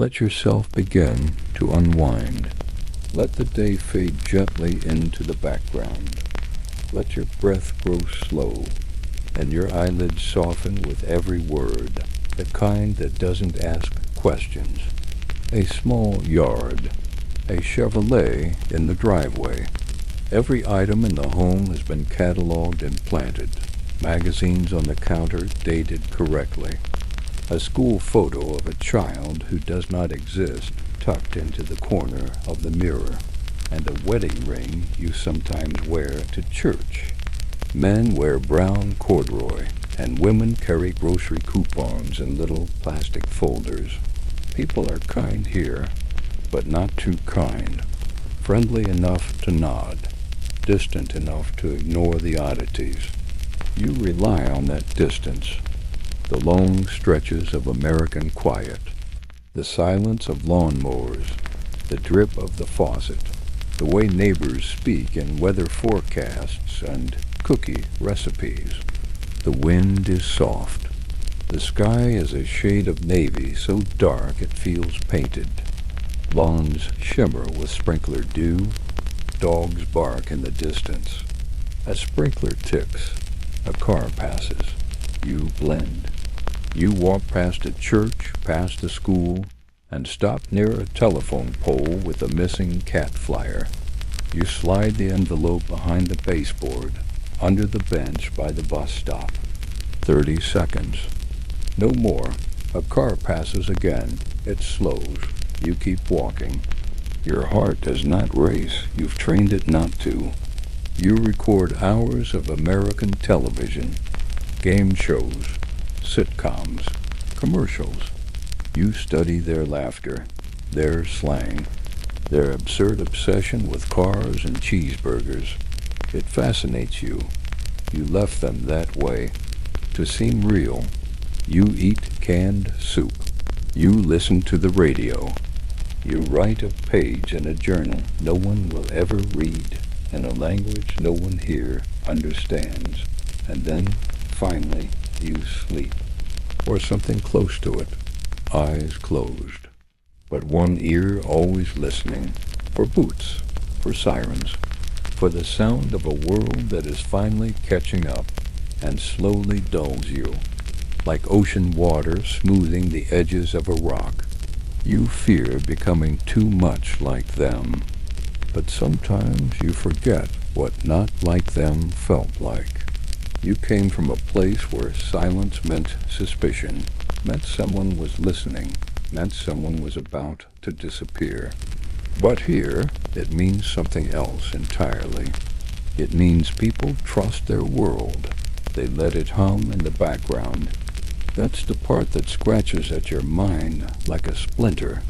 Let yourself begin to unwind. Let the day fade gently into the background. Let your breath grow slow and your eyelids soften with every word, the kind that doesn't ask questions. A small yard, a Chevrolet in the driveway. Every item in the home has been cataloged and planted. Magazines on the counter dated correctly. A school photo of a child who does not exist tucked into the corner of the mirror, and a wedding ring you sometimes wear to church. Men wear brown corduroy, and women carry grocery coupons in little plastic folders. People are kind here, but not too kind. Friendly enough to nod, distant enough to ignore the oddities. You rely on that distance. The long stretches of American quiet, the silence of lawnmowers, the drip of the faucet, the way neighbors speak in weather forecasts and cookie recipes. The wind is soft. The sky is a shade of navy so dark it feels painted. Lawns shimmer with sprinkler dew. Dogs bark in the distance. A sprinkler ticks. A car passes. You blend. You walk past a church, past a school, and stop near a telephone pole with a missing cat flyer. You slide the envelope behind the baseboard, under the bench by the bus stop. 30 seconds. No more. A car passes again. It slows. You keep walking. Your heart does not race. You've trained it not to. You record hours of American television, game shows, sitcoms, commercials. You study their laughter, their slang, their absurd obsession with cars and cheeseburgers. It fascinates you. You left them that way, to seem real. You eat canned soup. You listen to the radio. You write a page in a journal no one will ever read, in a language no one here understands. And then, finally, you sleep. Or something close to it, eyes closed, but one ear always listening, for boots, for sirens, for the sound of a world that is finally catching up and slowly dulls you, like ocean water smoothing the edges of a rock. You fear becoming too much like them, but sometimes you forget what not like them felt like. You came from a place where silence meant suspicion, meant someone was listening, meant someone was about to disappear. But here, it means something else entirely. It means people trust their world. They let it hum in the background. That's the part that scratches at your mind like a splinter.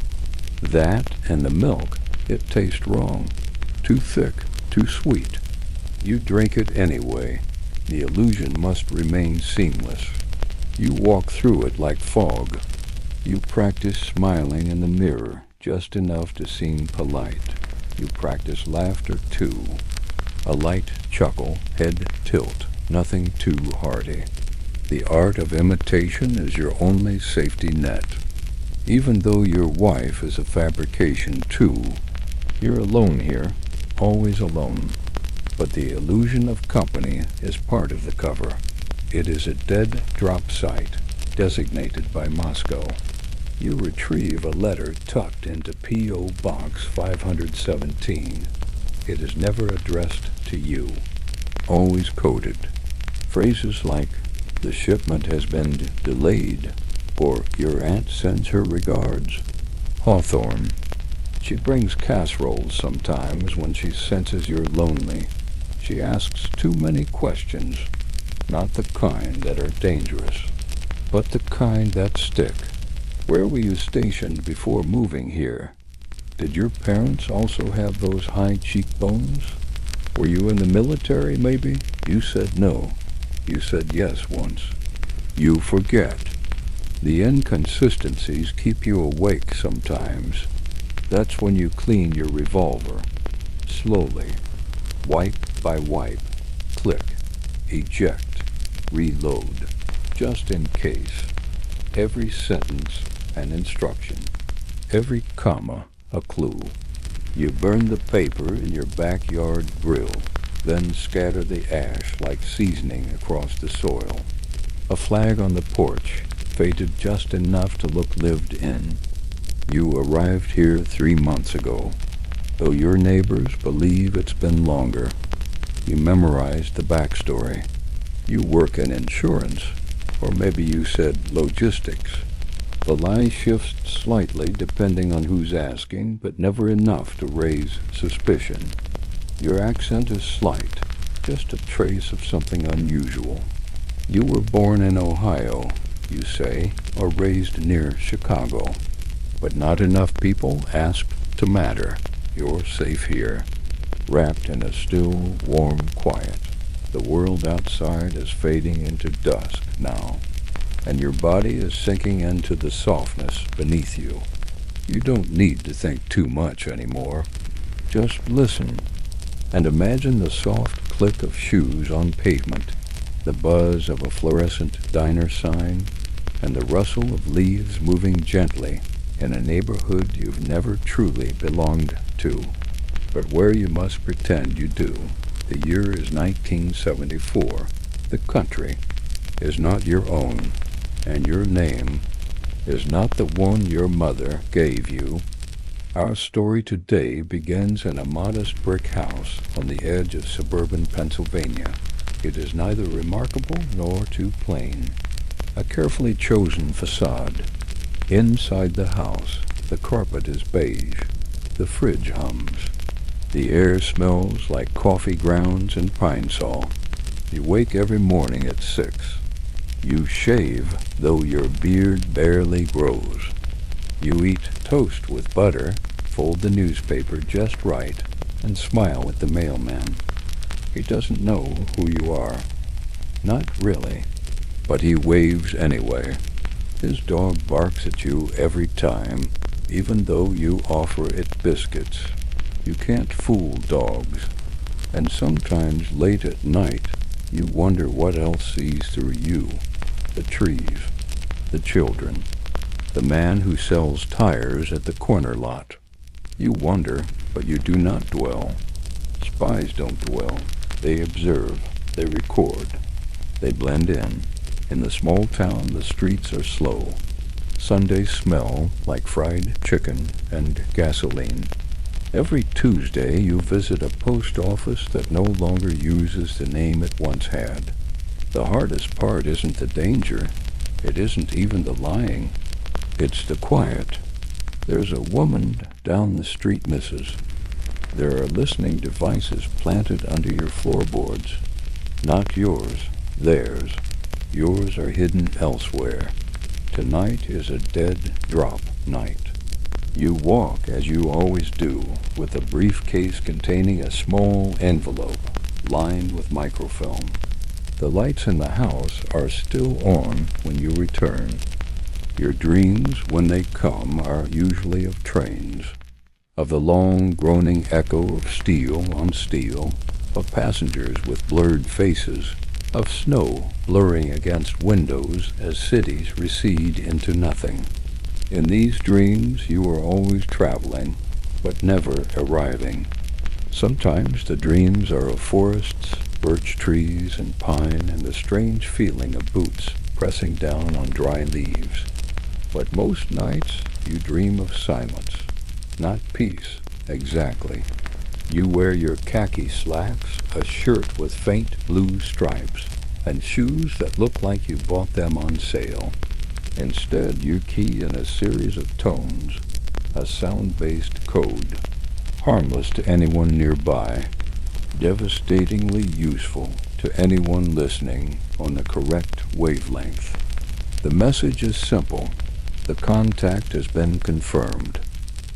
That and the milk, it tastes wrong. Too thick, too sweet. You drink it anyway. The illusion must remain seamless. You walk through it like fog. You practice smiling in the mirror, just enough to seem polite. You practice laughter too. A light chuckle, head tilt, nothing too hearty. The art of imitation is your only safety net. Even though your wife is a fabrication too, you're alone here, always alone. But the illusion of company is part of the cover. It is a dead drop site, designated by Moscow. You retrieve a letter tucked into P.O. Box 517. It is never addressed to you, always coded. Phrases like, "The shipment has been delayed," or "Your aunt sends her regards." Hawthorne. She brings casseroles sometimes when she senses you're lonely. She asks too many questions, not the kind that are dangerous, but the kind that stick. Where were you stationed before moving here? Did your parents also have those high cheekbones? Were you in the military, maybe? You said no. You said yes once. You forget. The inconsistencies keep you awake sometimes. That's when you clean your revolver. Slowly. Wipe by wipe. Click. Eject. Reload. Just in case. Every sentence an instruction. every comma a clue. You burn the paper in your backyard grill, then scatter the ash like seasoning across the soil. A flag on the porch, faded just enough to look lived in. You arrived here 3 months ago, though your neighbors believe it's been longer. You memorized the backstory. You work in insurance, or maybe you said logistics. The lie shifts slightly depending on who's asking, but never enough to raise suspicion. Your accent is slight, just a trace of something unusual. You were born in Ohio, you say, or raised near Chicago. But not enough people asked to matter. You're safe here, wrapped in a still, warm quiet. The world outside is fading into dusk now, and your body is sinking into the softness beneath you. You don't need to think too much anymore. Just listen, and imagine the soft click of shoes on pavement, the buzz of a fluorescent diner sign, and the rustle of leaves moving gently in a neighborhood you've never truly belonged to, but where you must pretend you do. The year is 1974. The country is not your own, and your name is not the one your mother gave you. Our story today begins in a modest brick house on the edge of suburban Pennsylvania. It is neither remarkable nor too plain. A carefully chosen facade. Inside the house, the carpet is beige. The fridge hums. The air smells like coffee grounds and pine saw. You wake every morning at 6. You shave, though your beard barely grows. You eat toast with butter, fold the newspaper just right, and smile at the mailman. He doesn't know who you are. Not really, but he waves anyway. His dog barks at you every time, even though you offer it biscuits. You can't fool dogs, and sometimes late at night you wonder what else sees through you. The trees, the children, the man who sells tires at the corner lot. You wonder, but you do not dwell. Spies don't dwell. They observe, they record, they blend in. In the small town, the streets are slow. Sundays smell like fried chicken and gasoline. Every Tuesday you visit a post office that no longer uses the name it once had. The hardest part isn't the danger. It isn't even the lying. It's the quiet. There's a woman down the street, missus. There are listening devices planted under your floorboards. Not yours, theirs. Yours are hidden elsewhere. Tonight is a dead drop night. You walk as you always do, with a briefcase containing a small envelope lined with microfilm. The lights in the house are still on when you return. Your dreams, when they come, are usually of trains, of the long, groaning echo of steel on steel, of passengers with blurred faces, of snow blurring against windows as cities recede into nothing. In these dreams you are always traveling, but never arriving. Sometimes the dreams are of forests, birch trees and pine, and the strange feeling of boots pressing down on dry leaves. But most nights you dream of silence, not peace, exactly. You wear your khaki slacks, a shirt with faint blue stripes, and shoes that look like you bought them on sale. Instead, you key in a series of tones, a sound-based code, harmless to anyone nearby, devastatingly useful to anyone listening on the correct wavelength. The message is simple. The contact has been confirmed.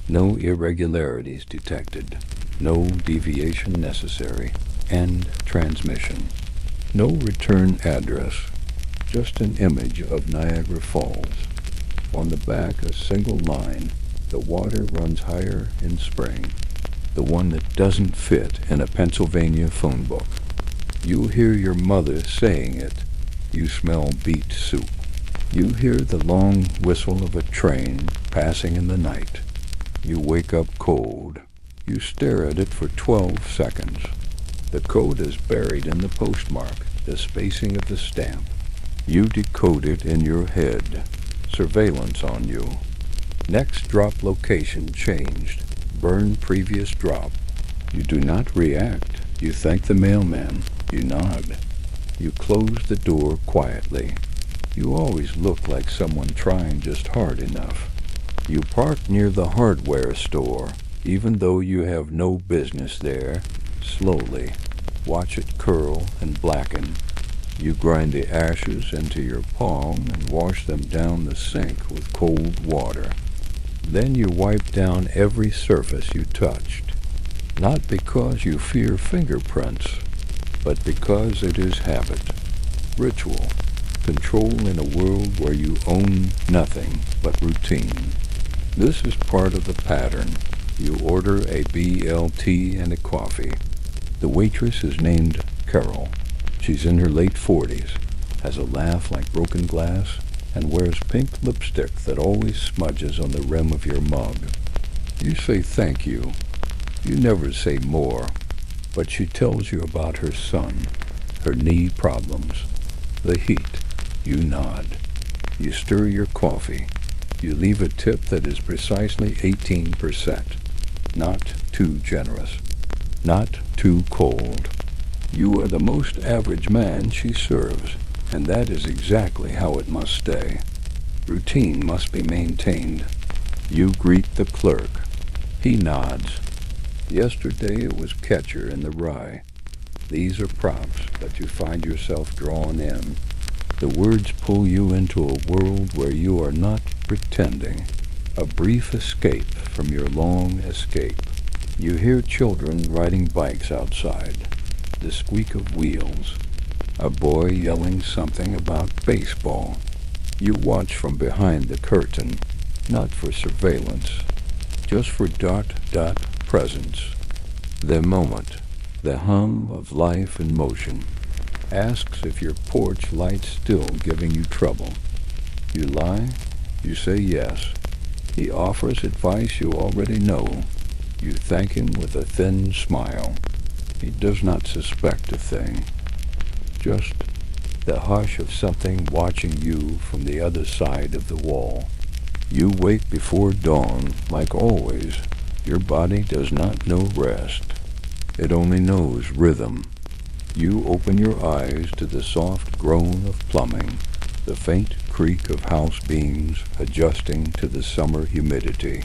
No irregularities detected. No deviation necessary. End transmission. No return address. Just an image of Niagara Falls. On the back, a single line. The water runs higher in spring. The one that doesn't fit in a Pennsylvania phone book. You hear your mother saying it. You smell beet soup. You hear the long whistle of a train passing in the night. You wake up cold. You stare at it for 12 seconds. The code is buried in the postmark, the spacing of the stamp. You decode it in your head. Surveillance on you. Next drop location changed. Burn previous drop. You do not react. You thank the mailman. You nod. You close the door quietly. You always look like someone trying just hard enough. You park near the hardware store, even though you have no business there. Slowly. Watch it curl and blacken. You grind the ashes into your palm and wash them down the sink with cold water. Then you wipe down every surface you touched. Not because you fear fingerprints, but because it is habit, ritual, control in a world where you own nothing but routine. This is part of the pattern. You order a BLT and a coffee. The waitress is named Carol. She's in her late 40s, has a laugh like broken glass, and wears pink lipstick that always smudges on the rim of your mug. You say thank you. You never say more, but she tells you about her son, her knee problems, the heat. You nod. You stir your coffee. You leave a tip that is precisely 18%. Not too generous. Not too cold. You are the most average man she serves, and that is exactly how it must stay. Routine must be maintained. You greet the clerk. He nods. Yesterday it was catcher in the rye. These are props, but you find yourself drawn in. The words pull you into a world where you are not pretending. A brief escape from your long escape. You hear children riding bikes outside. The squeak of wheels. A boy yelling something about baseball. You watch from behind the curtain, not for surveillance, just for presence. The moment, the hum of life and motion. Asks if your porch light's still giving you trouble. You lie, you say yes. He offers advice you already know. You thank him with a thin smile. He does not suspect a thing. Just the hush of something watching you from the other side of the wall. You wake before dawn, like always. Your body does not know rest. It only knows rhythm. You open your eyes to the soft groan of plumbing, the faint creak of house beams adjusting to the summer humidity.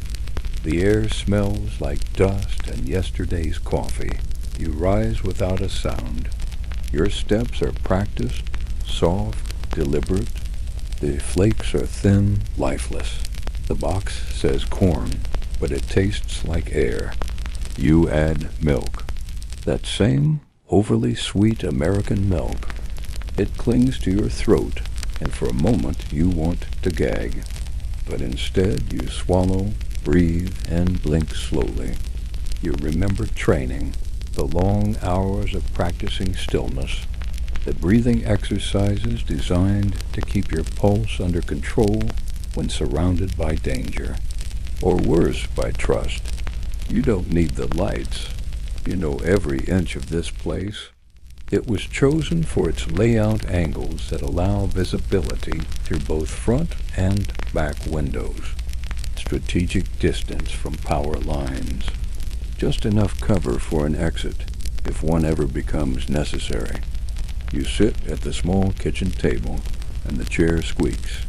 The air smells like dust and yesterday's coffee. You rise without a sound. Your steps are practiced, soft, deliberate. The flakes are thin, lifeless. The box says corn, but it tastes like air. You add milk. That same overly sweet American milk. It clings to your throat, and for a moment you want to gag. But instead you swallow, breathe, and blink slowly. You remember training, the long hours of practicing stillness, the breathing exercises designed to keep your pulse under control when surrounded by danger, or worse, by trust. You don't need the lights. You know every inch of this place. It was chosen for its layout angles that allow visibility through both front and back windows. Strategic distance from power lines. Just enough cover for an exit, if one ever becomes necessary. You sit at the small kitchen table, and the chair squeaks.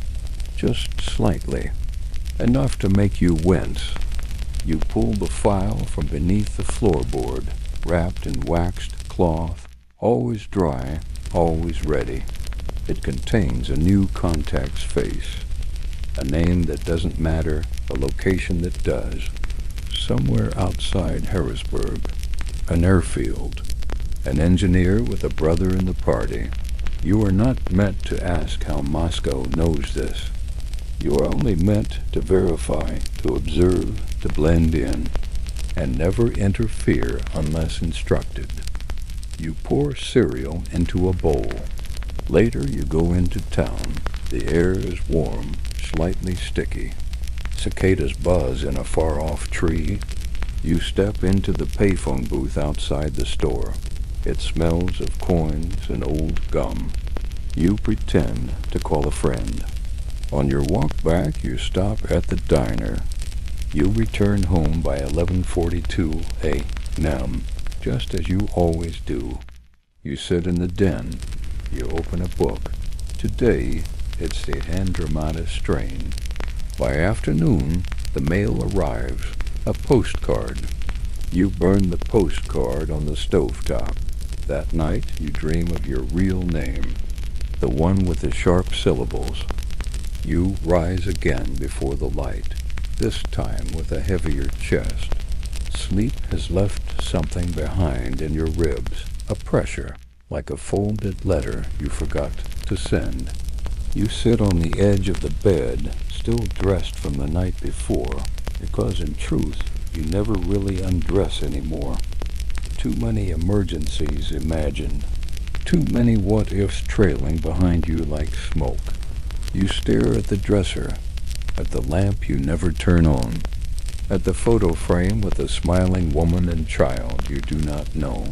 Just slightly. Enough to make you wince. You pull the file from beneath the floorboard, wrapped in waxed cloth, always dry, always ready. It contains a new contact's face. A name that doesn't matter, a location that does. Somewhere outside Harrisburg. An airfield. An engineer with a brother in the party. You are not meant to ask how Moscow knows this. You are only meant to verify, to observe, to blend in, and never interfere unless instructed. You pour cereal into a bowl. Later you go into town. The air is warm, slightly sticky. cicadas buzz in a far-off tree. You step into the payphone booth outside the store. It smells of coins and old gum. You pretend to call a friend. On your walk back, you stop at the diner. You return home by 11:42 a.m., just as you always do. You sit in the den. You open a book. Today, it's the Andromeda strain. By afternoon, the mail arrives, a postcard. You burn the postcard on the stovetop. That night, you dream of your real name, the one with the sharp syllables. You rise again before the light, this time with a heavier chest. Sleep has left something behind in your ribs, a pressure, like a folded letter you forgot to send. You sit on the edge of the bed, still dressed from the night before, because in truth, you never really undress anymore. Too many emergencies imagined. Too many what-ifs trailing behind you like smoke. You stare at the dresser, at the lamp you never turn on, at the photo frame with a smiling woman and child you do not know.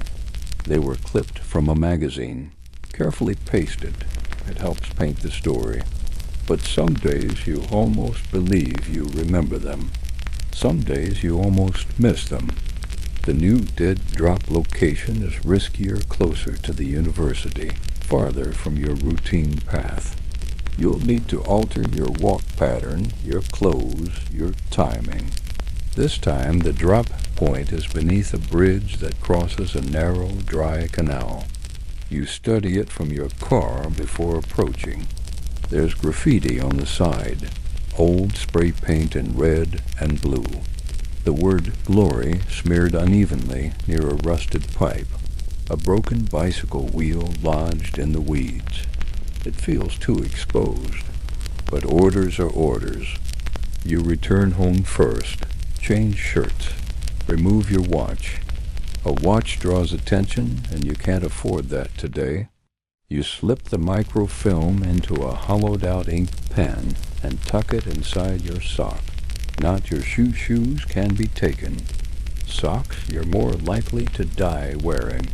They were clipped from a magazine, carefully pasted. It helps paint the story. But some days you almost believe you remember them. Some days you almost miss them. The new dead drop location is riskier closer to the university, farther from your routine path. You'll need to alter your walk pattern, your clothes, your timing. This time the drop point is beneath a bridge that crosses a narrow, dry canal. You study it from your car before approaching. There's graffiti on the side, old spray paint in red and blue. The word glory smeared unevenly near a rusted pipe. A broken bicycle wheel lodged in the weeds. It feels too exposed. But orders are orders. You return home first. Change shirts. Remove your watch. A watch draws attention, and you can't afford that today. You slip the microfilm into a hollowed-out ink pen and tuck it inside your sock. Not your shoes can be taken. Socks you're more likely to die wearing.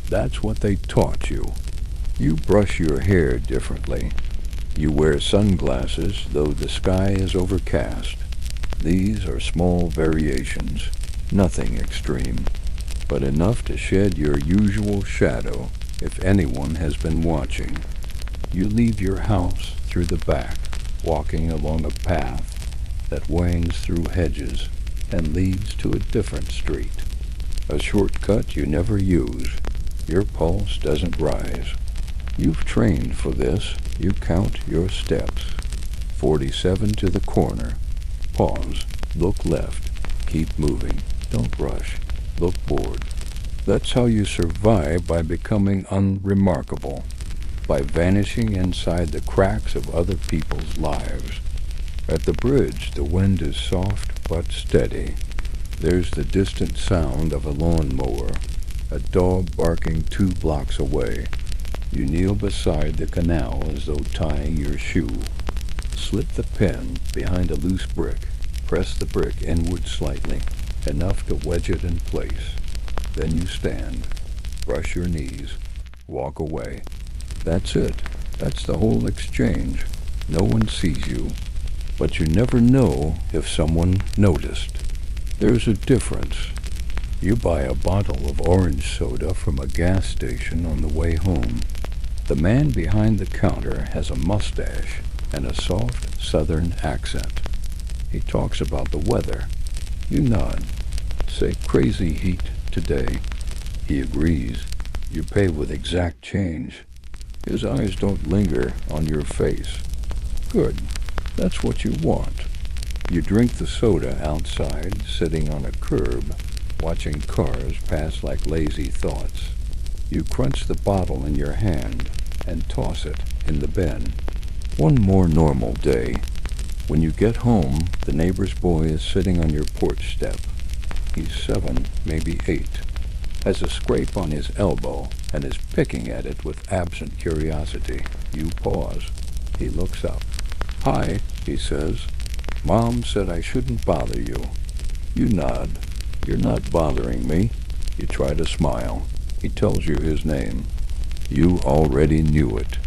That's what they taught you. You brush your hair differently. You wear sunglasses, though the sky is overcast. These are small variations, nothing extreme, but enough to shed your usual shadow if anyone has been watching. You leave your house through the back, walking along a path that winds through hedges and leads to a different street. A shortcut you never use. Your pulse doesn't rise. You've trained for this. You count your steps. 47 to the corner. Pause. Look left. Keep moving. Don't rush. Look bored. That's how you survive by becoming unremarkable, by vanishing inside the cracks of other people's lives. At the bridge, the wind is soft but steady. There's the distant sound of a lawnmower, a dog barking 2 blocks away. You kneel beside the canal as though tying your shoe. Slip the pen behind a loose brick. Press the brick inward slightly, enough to wedge it in place. Then you stand, brush your knees, walk away. That's it. That's the whole exchange. No one sees you. But you never know if someone noticed. There's a difference. You buy a bottle of orange soda from a gas station on the way home. The man behind the counter has a mustache and a soft southern accent. He talks about the weather. You nod. Say, crazy heat today. He agrees. You pay with exact change. His eyes don't linger on your face. Good. That's what you want. You drink the soda outside, sitting on a curb, watching cars pass like lazy thoughts. You crunch the bottle in your hand and toss it in the bin. One more normal day. When you get home, the neighbor's boy is sitting on your porch step. He's 7, maybe 8, has a scrape on his elbow, and is picking at it with absent curiosity. You pause. He looks up. "Hi," he says. Mom said I shouldn't bother you. You nod. You're not bothering me. You try to smile. He tells you his name. You already knew it.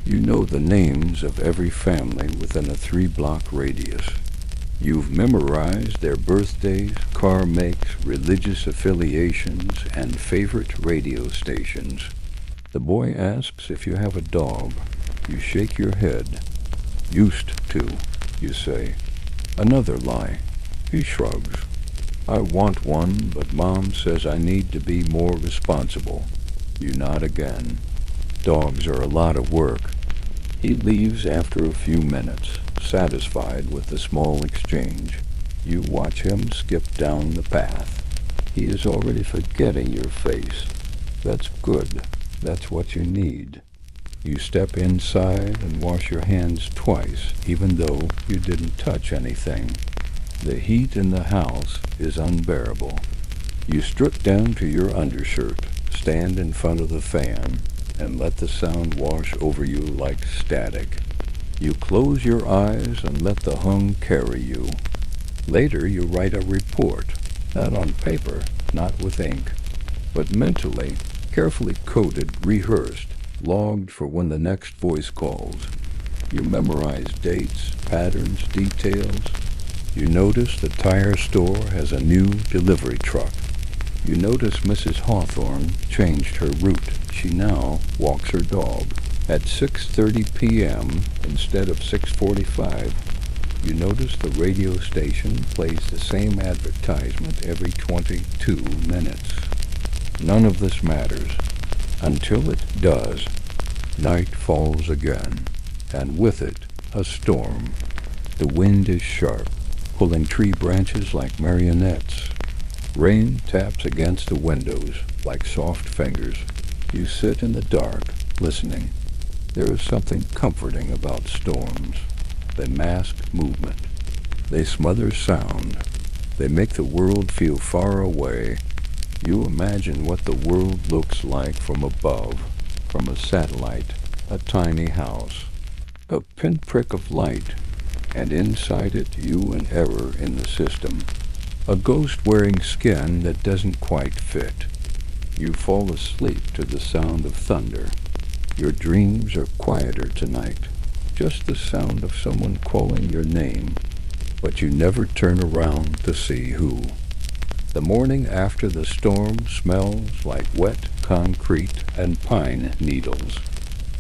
You know the names of every family within a 3-block radius. You've memorized their birthdays, car makes, religious affiliations, and favorite radio stations. The boy asks if you have a dog. You shake your head. Used to, you say. Another lie. He shrugs. I want one, but Mom says I need to be more responsible. You nod again. Dogs are a lot of work. He leaves after a few minutes, satisfied with the small exchange. You watch him skip down the path. He is already forgetting your face. That's good. That's what you need. You step inside and wash your hands twice, even though you didn't touch anything. The heat in the house is unbearable. You strip down to your undershirt, stand in front of the fan, and let the sound wash over you like static. You close your eyes and let the hum carry you. Later you write a report, not on paper, not with ink, but mentally, carefully coded, rehearsed, logged for when the next voice calls. You memorize dates, patterns, details. You notice the tire store has a new delivery truck. You notice Mrs. Hawthorne changed her route. She now walks her dog. At 6:30 p.m. instead of 6:45, you notice the radio station plays the same advertisement every 22 minutes. None of this matters until it does. Night falls again, and with it, a storm. The wind is sharp, pulling tree branches like marionettes. Rain taps against the windows like soft fingers. You sit in the dark, listening. There is something comforting about storms. They mask movement. They smother sound. They make the world feel far away. You imagine what the world looks like from above, from a satellite, a tiny house, a pinprick of light, and inside it you an error in the system, a ghost wearing skin that doesn't quite fit. You fall asleep to the sound of thunder. Your dreams are quieter tonight, just the sound of someone calling your name, but you never turn around to see who. The morning after the storm smells like wet concrete and pine needles.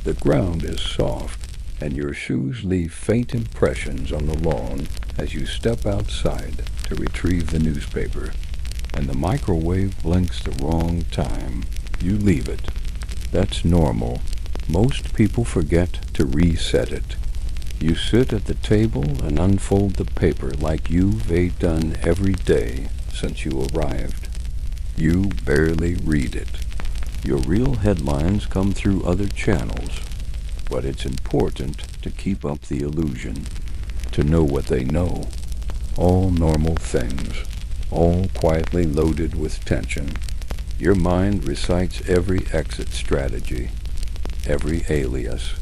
The ground is soft, and your shoes leave faint impressions on the lawn as you step outside to retrieve the newspaper. And the microwave blinks the wrong time. You leave it. That's normal. Most people forget to reset it. You sit at the table and unfold the paper like you've done every day since you arrived. You barely read it. Your real headlines come through other channels, but it's important to keep up the illusion, to know what they know. All normal things, all quietly loaded with tension. Your mind recites every exit strategy, every alias,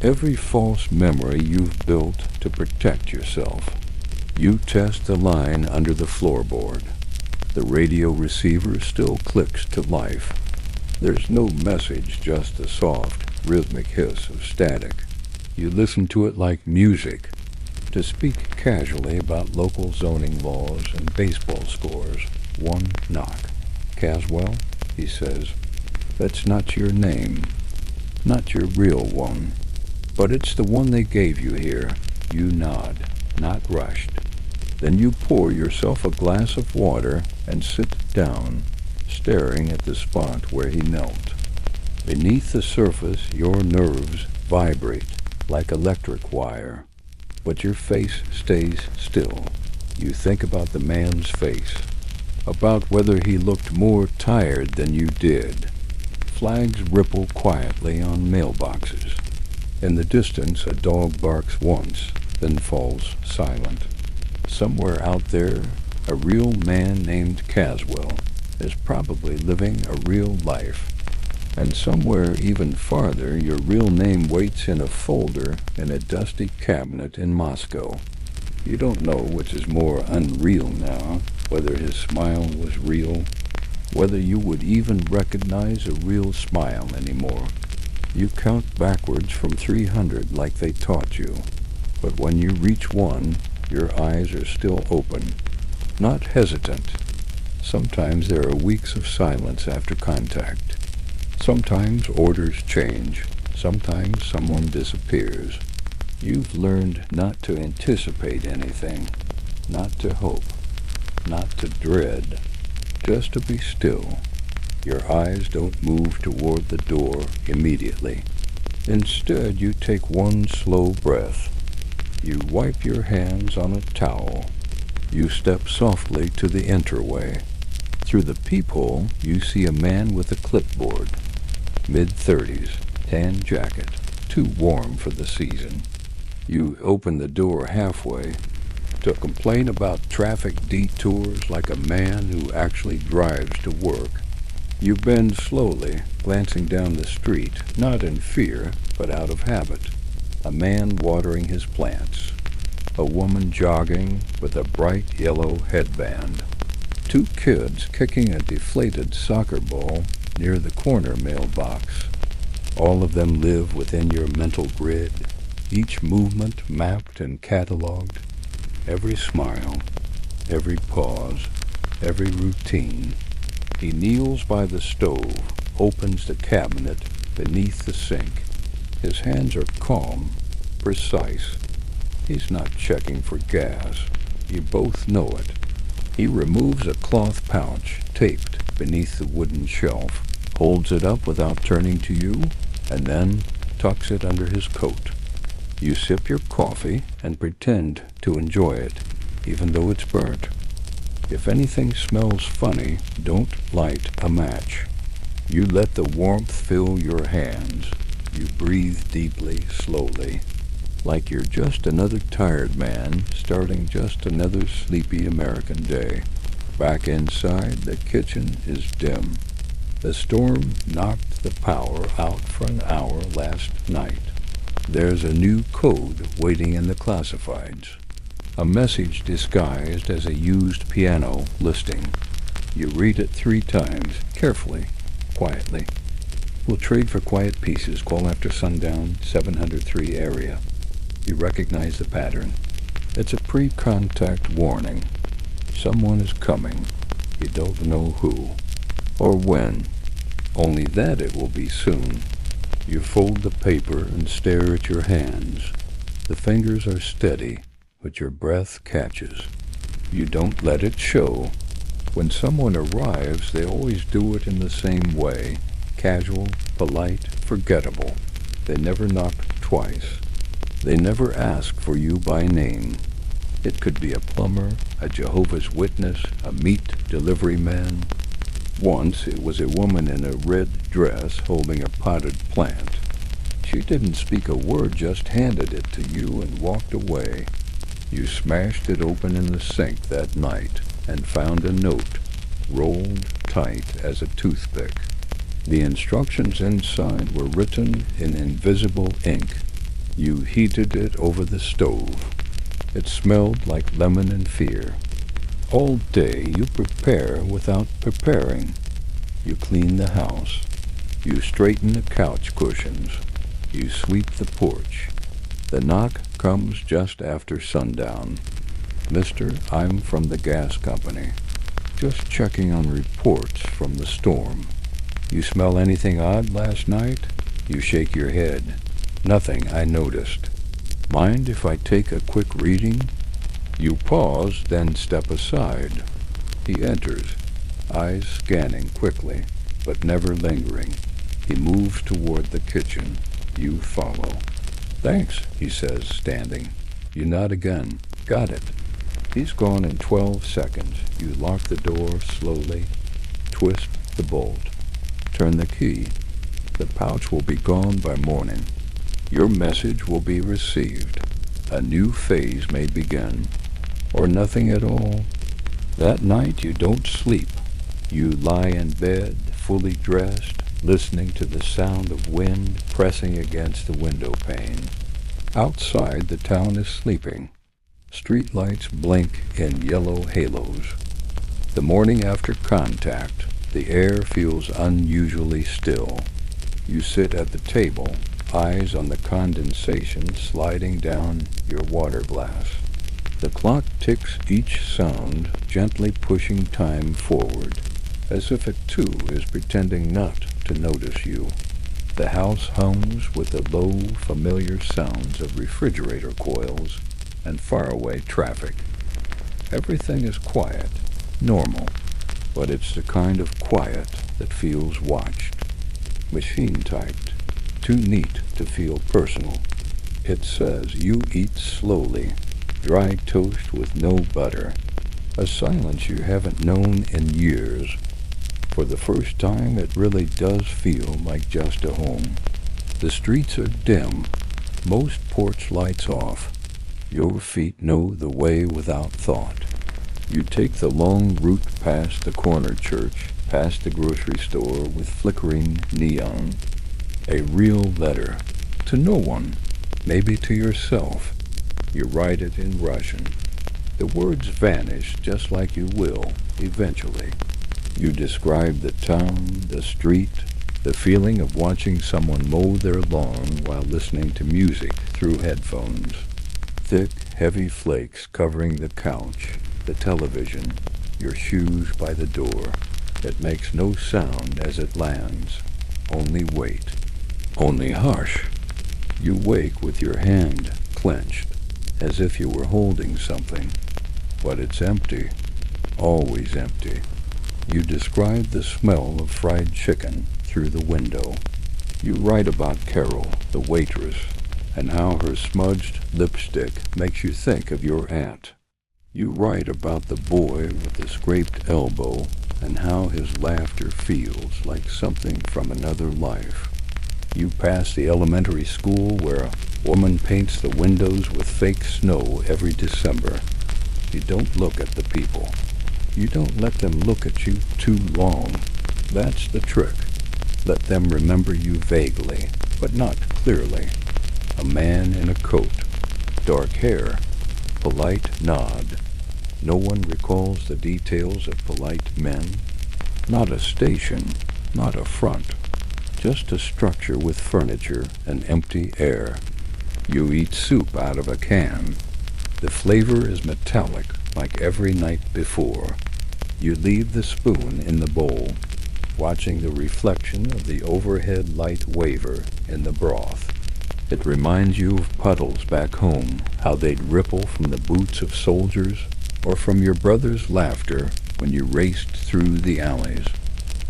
every false memory you've built to protect yourself. You test the line under the floorboard. The radio receiver still clicks to life. There's no message, just a soft, rhythmic hiss of static. You listen to it like music, to speak casually about local zoning laws and baseball scores. One knock. Caswell, he says, that's not your name, not your real one, but it's the one they gave you here. You nod, not rushed. Then you pour yourself a glass of water and sit down, staring at the spot where he knelt. Beneath the surface, your nerves vibrate like electric wire, but your face stays still. You think about the man's face, about whether he looked more tired than you did. Flags ripple quietly on mailboxes. In the distance, a dog barks once, then falls silent. Somewhere out there, a real man named Caswell is probably living a real life. And somewhere even farther, your real name waits in a folder in a dusty cabinet in Moscow. You don't know which is more unreal now, whether his smile was real, whether you would even recognize a real smile anymore. You count backwards from 300 like they taught you, but when you reach one, your eyes are still open, not hesitant. Sometimes there are weeks of silence after contact. Sometimes orders change. Sometimes someone disappears. You've learned not to anticipate anything, not to hope, not to dread, just to be still. Your eyes don't move toward the door immediately. Instead, you take one slow breath. You wipe your hands on a towel. You step softly to the entryway. Through the peephole, you see a man with a clipboard. Mid-30s, tan jacket, too warm for the season. You open the door halfway to complain about traffic detours like a man who actually drives to work. You bend slowly, glancing down the street, not in fear, but out of habit. A man watering his plants. A woman jogging with a bright yellow headband. Two kids kicking a deflated soccer ball near the corner mailbox. All of them live within your mental grid, each movement mapped and cataloged, every smile, every pause, every routine. He kneels by the stove, opens the cabinet beneath the sink. His hands are calm, precise. He's not checking for gas. You both know it. He removes a cloth pouch taped beneath the wooden shelf, holds it up without turning to you, and then tucks it under his coat. You sip your coffee and pretend to enjoy it, even though it's burnt. If anything smells funny, don't light a match. You let the warmth fill your hands. You breathe deeply, slowly, like you're just another tired man starting just another sleepy American day. Back inside, the kitchen is dim. The storm knocked the power out for an hour last night. There's a new code waiting in the classifieds. A message disguised as a used piano listing. You read it 3 times, carefully, quietly. We'll trade for quiet pieces. Call after sundown, 703 area. You recognize the pattern. It's a pre-contact warning. Someone is coming. You don't know who or when. Only that it will be soon. You fold the paper and stare at your hands. The fingers are steady, but your breath catches. You don't let it show. When someone arrives, they always do it in the same way. Casual, polite, forgettable. They never knock twice. They never ask for you by name. It could be a plumber, a Jehovah's Witness, a meat delivery man. Once it was a woman in a red dress holding a potted plant. She didn't speak a word, just handed it to you and walked away. You smashed it open in the sink that night and found a note, rolled tight as a toothpick. The instructions inside were written in invisible ink. You heated it over the stove. It smelled like lemon and fear. All day you prepare without preparing. You clean the house. You straighten the couch cushions. You sweep the porch. The knock comes just after sundown. Mister, I'm from the gas company. Just checking on reports from the storm. You smell anything odd last night? You shake your head. Nothing I noticed. Mind if I take a quick reading? You pause, then step aside. He enters, eyes scanning quickly, but never lingering. He moves toward the kitchen. You follow. Thanks, he says, standing. You nod again. Got it. He's gone in 12 seconds. You lock the door slowly, twist the bolt, turn the key. The pouch will be gone by morning. Your message will be received. A new phase may begin. Or nothing at all. That night you don't sleep. You lie in bed, fully dressed, listening to the sound of wind pressing against the window pane. Outside the town is sleeping. Streetlights blink in yellow halos. The morning after contact, the air feels unusually still. You sit at the table, eyes on the condensation sliding down your water glass. The clock ticks each sound, gently pushing time forward, as if it too is pretending not to notice you. The house hums with the low, familiar sounds of refrigerator coils and faraway traffic. Everything is quiet, normal, but it's the kind of quiet that feels watched. Machine-typed, too neat to feel personal. It says you eat slowly, dry toast with no butter, a silence you haven't known in years. For the first time, it really does feel like just a home. The streets are dim, most porch lights off. Your feet know the way without thought. You take the long route past the corner church, past the grocery store with flickering neon. A real letter. To no one. Maybe to yourself. You write it in Russian. The words vanish just like you will, eventually. You describe the town, the street, the feeling of watching someone mow their lawn while listening to music through headphones. Thick, heavy flakes covering the couch, the television, your shoes by the door. It makes no sound as it lands. Only weight. Only hush. You wake with your hand clenched, as if you were holding something. But it's empty. Always empty. You describe the smell of fried chicken through the window. You write about Carol, the waitress, and how her smudged lipstick makes you think of your aunt. You write about the boy with the scraped elbow and how his laughter feels like something from another life. You pass the elementary school where a woman paints the windows with fake snow every December. You don't look at the people. You don't let them look at you too long. That's the trick. Let them remember you vaguely, but not clearly. A man in a coat, dark hair, polite nod. No one recalls the details of polite men. Not a station, not a front. Just a structure with furniture and empty air. You eat soup out of a can. The flavor is metallic, like every night before. You leave the spoon in the bowl, watching the reflection of the overhead light waver in the broth. It reminds you of puddles back home, how they'd ripple from the boots of soldiers, or from your brother's laughter when you raced through the alleys.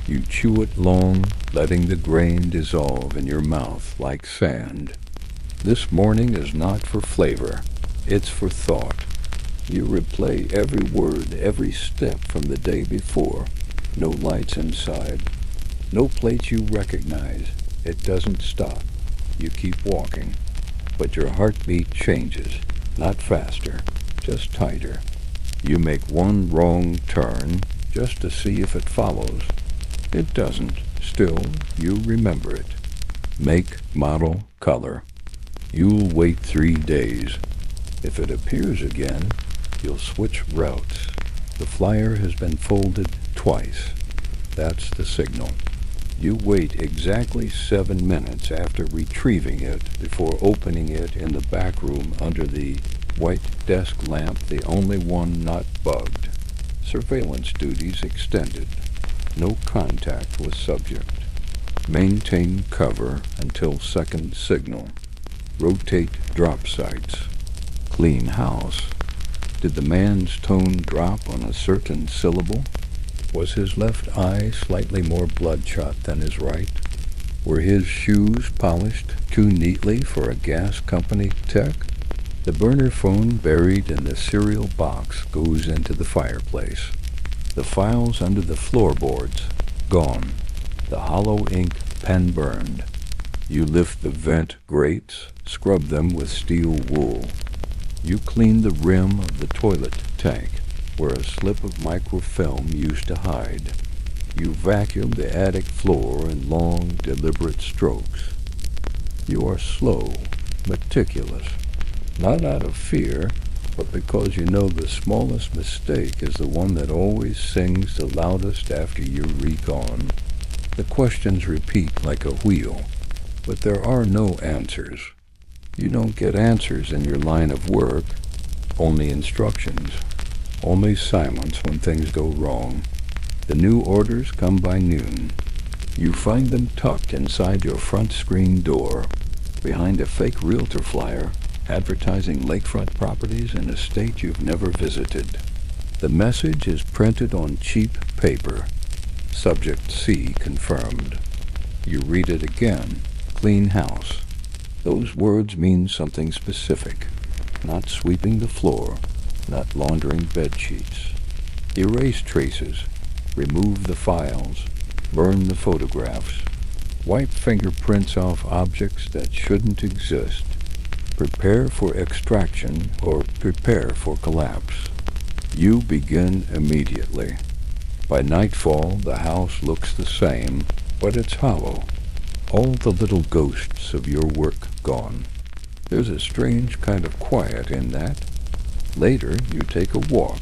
You chew it long, letting the grain dissolve in your mouth like sand. This morning is not for flavor, it's for thought. You replay every word, every step from the day before. No lights inside. No place you recognize. It doesn't stop. You keep walking. But your heartbeat changes. Not faster, just tighter. You make one wrong turn just to see if it follows. It doesn't. Still, you remember it. Make, model, color. You'll wait 3 days. If it appears again, you'll switch routes. The flyer has been folded twice. That's the signal. You wait exactly 7 minutes after retrieving it before opening it in the back room under the white desk lamp, the only one not bugged. Surveillance duties extended. No contact with subject. Maintain cover until second signal. Rotate drop sights. Clean house. Did the man's tone drop on a certain syllable? Was his left eye slightly more bloodshot than his right? Were his shoes polished too neatly for a gas company tech? The burner phone buried in the cereal box goes into the fireplace. The files under the floorboards, gone. The hollow ink pen burned. You lift the vent grates, scrub them with steel wool. You clean the rim of the toilet tank, where a slip of microfilm used to hide. You vacuum the attic floor in long, deliberate strokes. You are slow, meticulous, not out of fear, but because you know the smallest mistake is the one that always sings the loudest after you're gone. The questions repeat like a wheel, but there are no answers. You don't get answers in your line of work, only instructions, only silence when things go wrong. The new orders come by noon. You find them tucked inside your front screen door, behind a fake realtor flyer advertising lakefront properties in a state you've never visited. The message is printed on cheap paper. Subject C confirmed. You read it again. Clean house. Those words mean something specific. Not sweeping the floor, not laundering bed sheets. Erase traces. Remove the files. Burn the photographs. Wipe fingerprints off objects that shouldn't exist. Prepare for extraction or prepare for collapse. You begin immediately. By nightfall, the house looks the same, but it's hollow. All the little ghosts of your work gone. There's a strange kind of quiet in that. Later, you take a walk.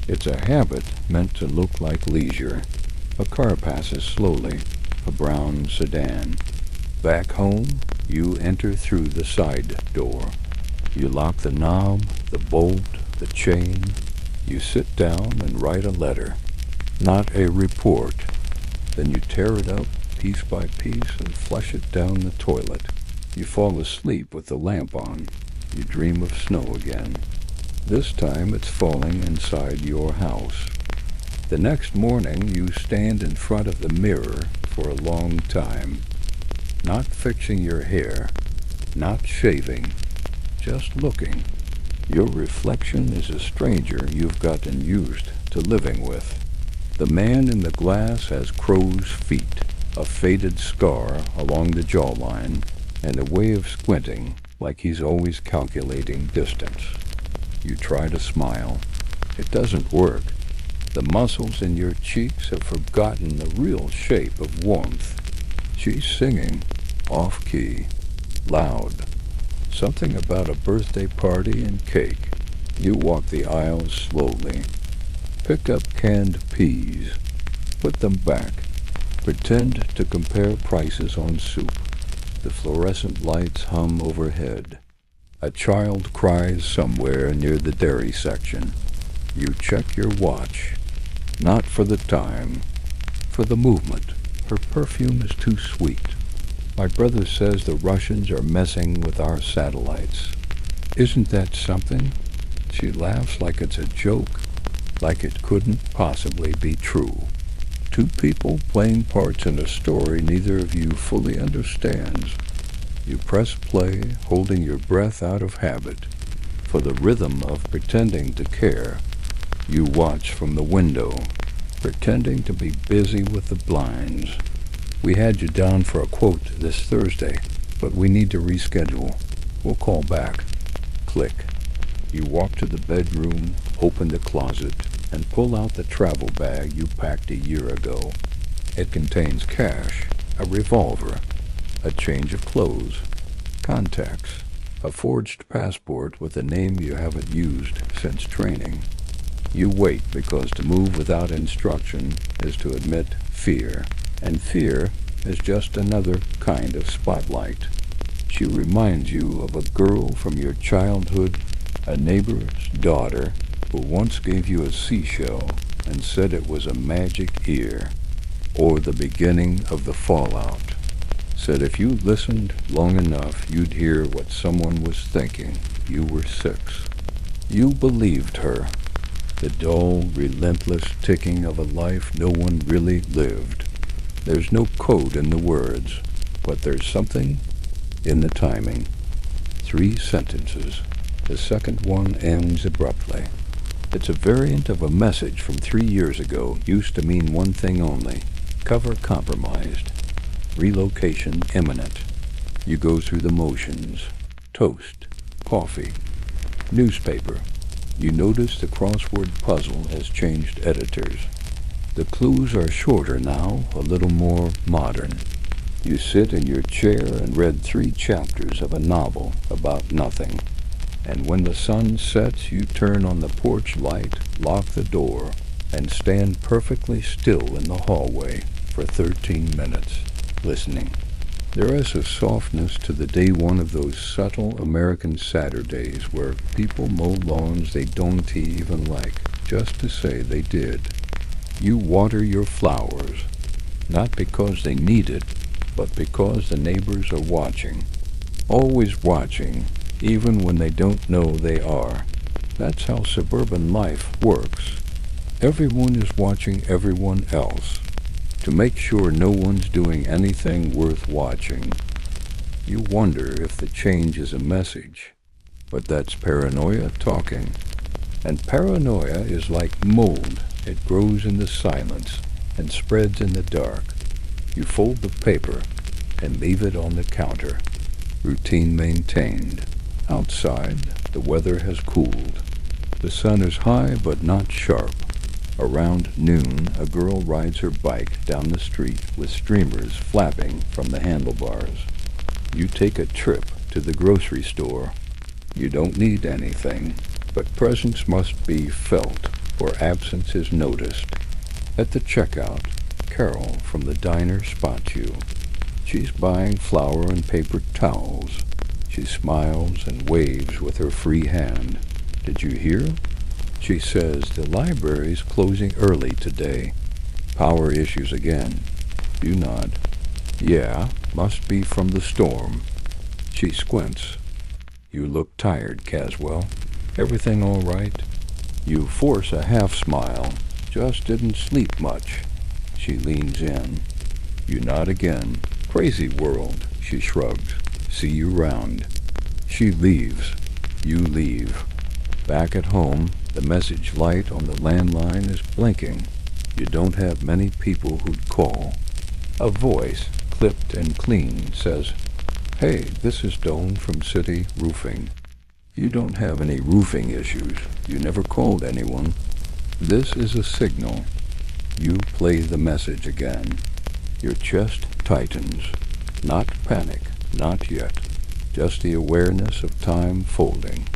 It's a habit meant to look like leisure. A car passes slowly, a brown sedan. Back home, you enter through the side door. You lock the knob, the bolt, the chain. You sit down and write a letter, not a report. Then you tear it up piece by piece and flush it down the toilet. You fall asleep with the lamp on. You dream of snow again. This time it's falling inside your house. The next morning you stand in front of the mirror for a long time. Not fixing your hair, not shaving, just looking. Your reflection is a stranger you've gotten used to living with. The man in the glass has crow's feet, a faded scar along the jawline, and a way of squinting like he's always calculating distance. You try to smile. It doesn't work. The muscles in your cheeks have forgotten the real shape of warmth. She's singing, off-key, loud. Something about a birthday party and cake. You walk the aisles slowly. Pick up canned peas. Put them back. Pretend to compare prices on soup. The fluorescent lights hum overhead. A child cries somewhere near the dairy section. You check your watch. Not for the time, for the movement. Her perfume is too sweet. My brother says the Russians are messing with our satellites. Isn't that something? She laughs like it's a joke, like it couldn't possibly be true. Two people playing parts in a story neither of you fully understands. You press play, holding your breath out of habit. For the rhythm of pretending to care, you watch from the window, pretending to be busy with the blinds. We had you down for a quote this Thursday, but we need to reschedule. We'll call back. Click. You walk to the bedroom, open the closet, and pull out the travel bag you packed a year ago. It contains cash, a revolver, a change of clothes, contacts, a forged passport with a name you haven't used since training. You wait because to move without instruction is to admit fear, and fear is just another kind of spotlight. She reminds you of a girl from your childhood, a neighbor's daughter, who once gave you a seashell and said it was a magic ear, or the beginning of the fallout. Said if you listened long enough, you'd hear what someone was thinking. You were 6. You believed her. The dull, relentless ticking of a life no one really lived. There's no code in the words, but there's something in the timing. 3 sentences. The second one ends abruptly. It's a variant of a message from 3 years ago, used to mean one thing only. Cover compromised. Relocation imminent. You go through the motions. Toast. Coffee. Newspaper. You notice the crossword puzzle has changed editors. The clues are shorter now, a little more modern. You sit in your chair and read 3 chapters of a novel about nothing. And when the sun sets, you turn on the porch light, lock the door, and stand perfectly still in the hallway for 13 minutes, listening. There is a softness to the day one of those subtle American Saturdays where people mow lawns they don't even like, just to say they did. You water your flowers, not because they need it, but because the neighbors are watching. Always watching, even when they don't know they are. That's how suburban life works. Everyone is watching everyone else, to make sure no one's doing anything worth watching. You wonder if the change is a message, but that's paranoia talking. And paranoia is like mold. It grows in the silence and spreads in the dark. You fold the paper and leave it on the counter. Routine maintained. Outside, the weather has cooled. The sun is high but not sharp. Around noon, a girl rides her bike down the street with streamers flapping from the handlebars. You take a trip to the grocery store. You don't need anything, but presence must be felt or absence is noticed. At the checkout, Carol from the diner spots you. She's buying flour and paper towels. She smiles and waves with her free hand. Did you hear? She says the library's closing early today. Power issues again. You nod. Yeah, must be from the storm. She squints. You look tired, Caswell. Everything all right? You force a half smile. Just didn't sleep much. She leans in. You nod again. Crazy world, she shrugs. See you round. She leaves. You leave. Back at home, the message light on the landline is blinking. You don't have many people who'd call. A voice, clipped and clean, says, "Hey, this is Doan from City Roofing." You don't have any roofing issues. You never called anyone. This is a signal. You play the message again. Your chest tightens. Not panic, not yet. Just the awareness of time folding.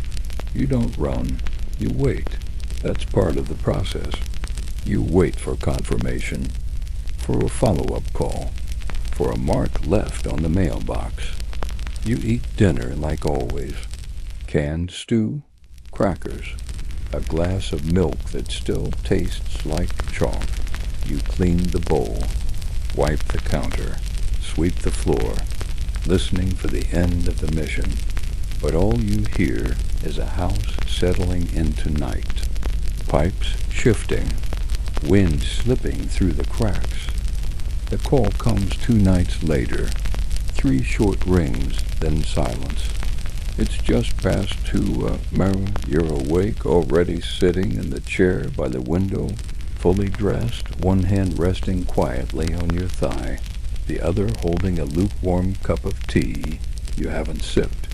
You don't run. You wait. That's part of the process. You wait for confirmation, for a follow-up call, for a mark left on the mailbox. You eat dinner like always. Canned stew, crackers, a glass of milk that still tastes like chalk. You clean the bowl, wipe the counter, sweep the floor, listening for the end of the mission. But all you hear is a house settling into night. Pipes shifting, wind slipping through the cracks. The call comes 2 nights later. 3 short rings, then silence. It's just past 2, Mara, you're awake, already sitting in the chair by the window, fully dressed, one hand resting quietly on your thigh, the other holding a lukewarm cup of tea you haven't sipped.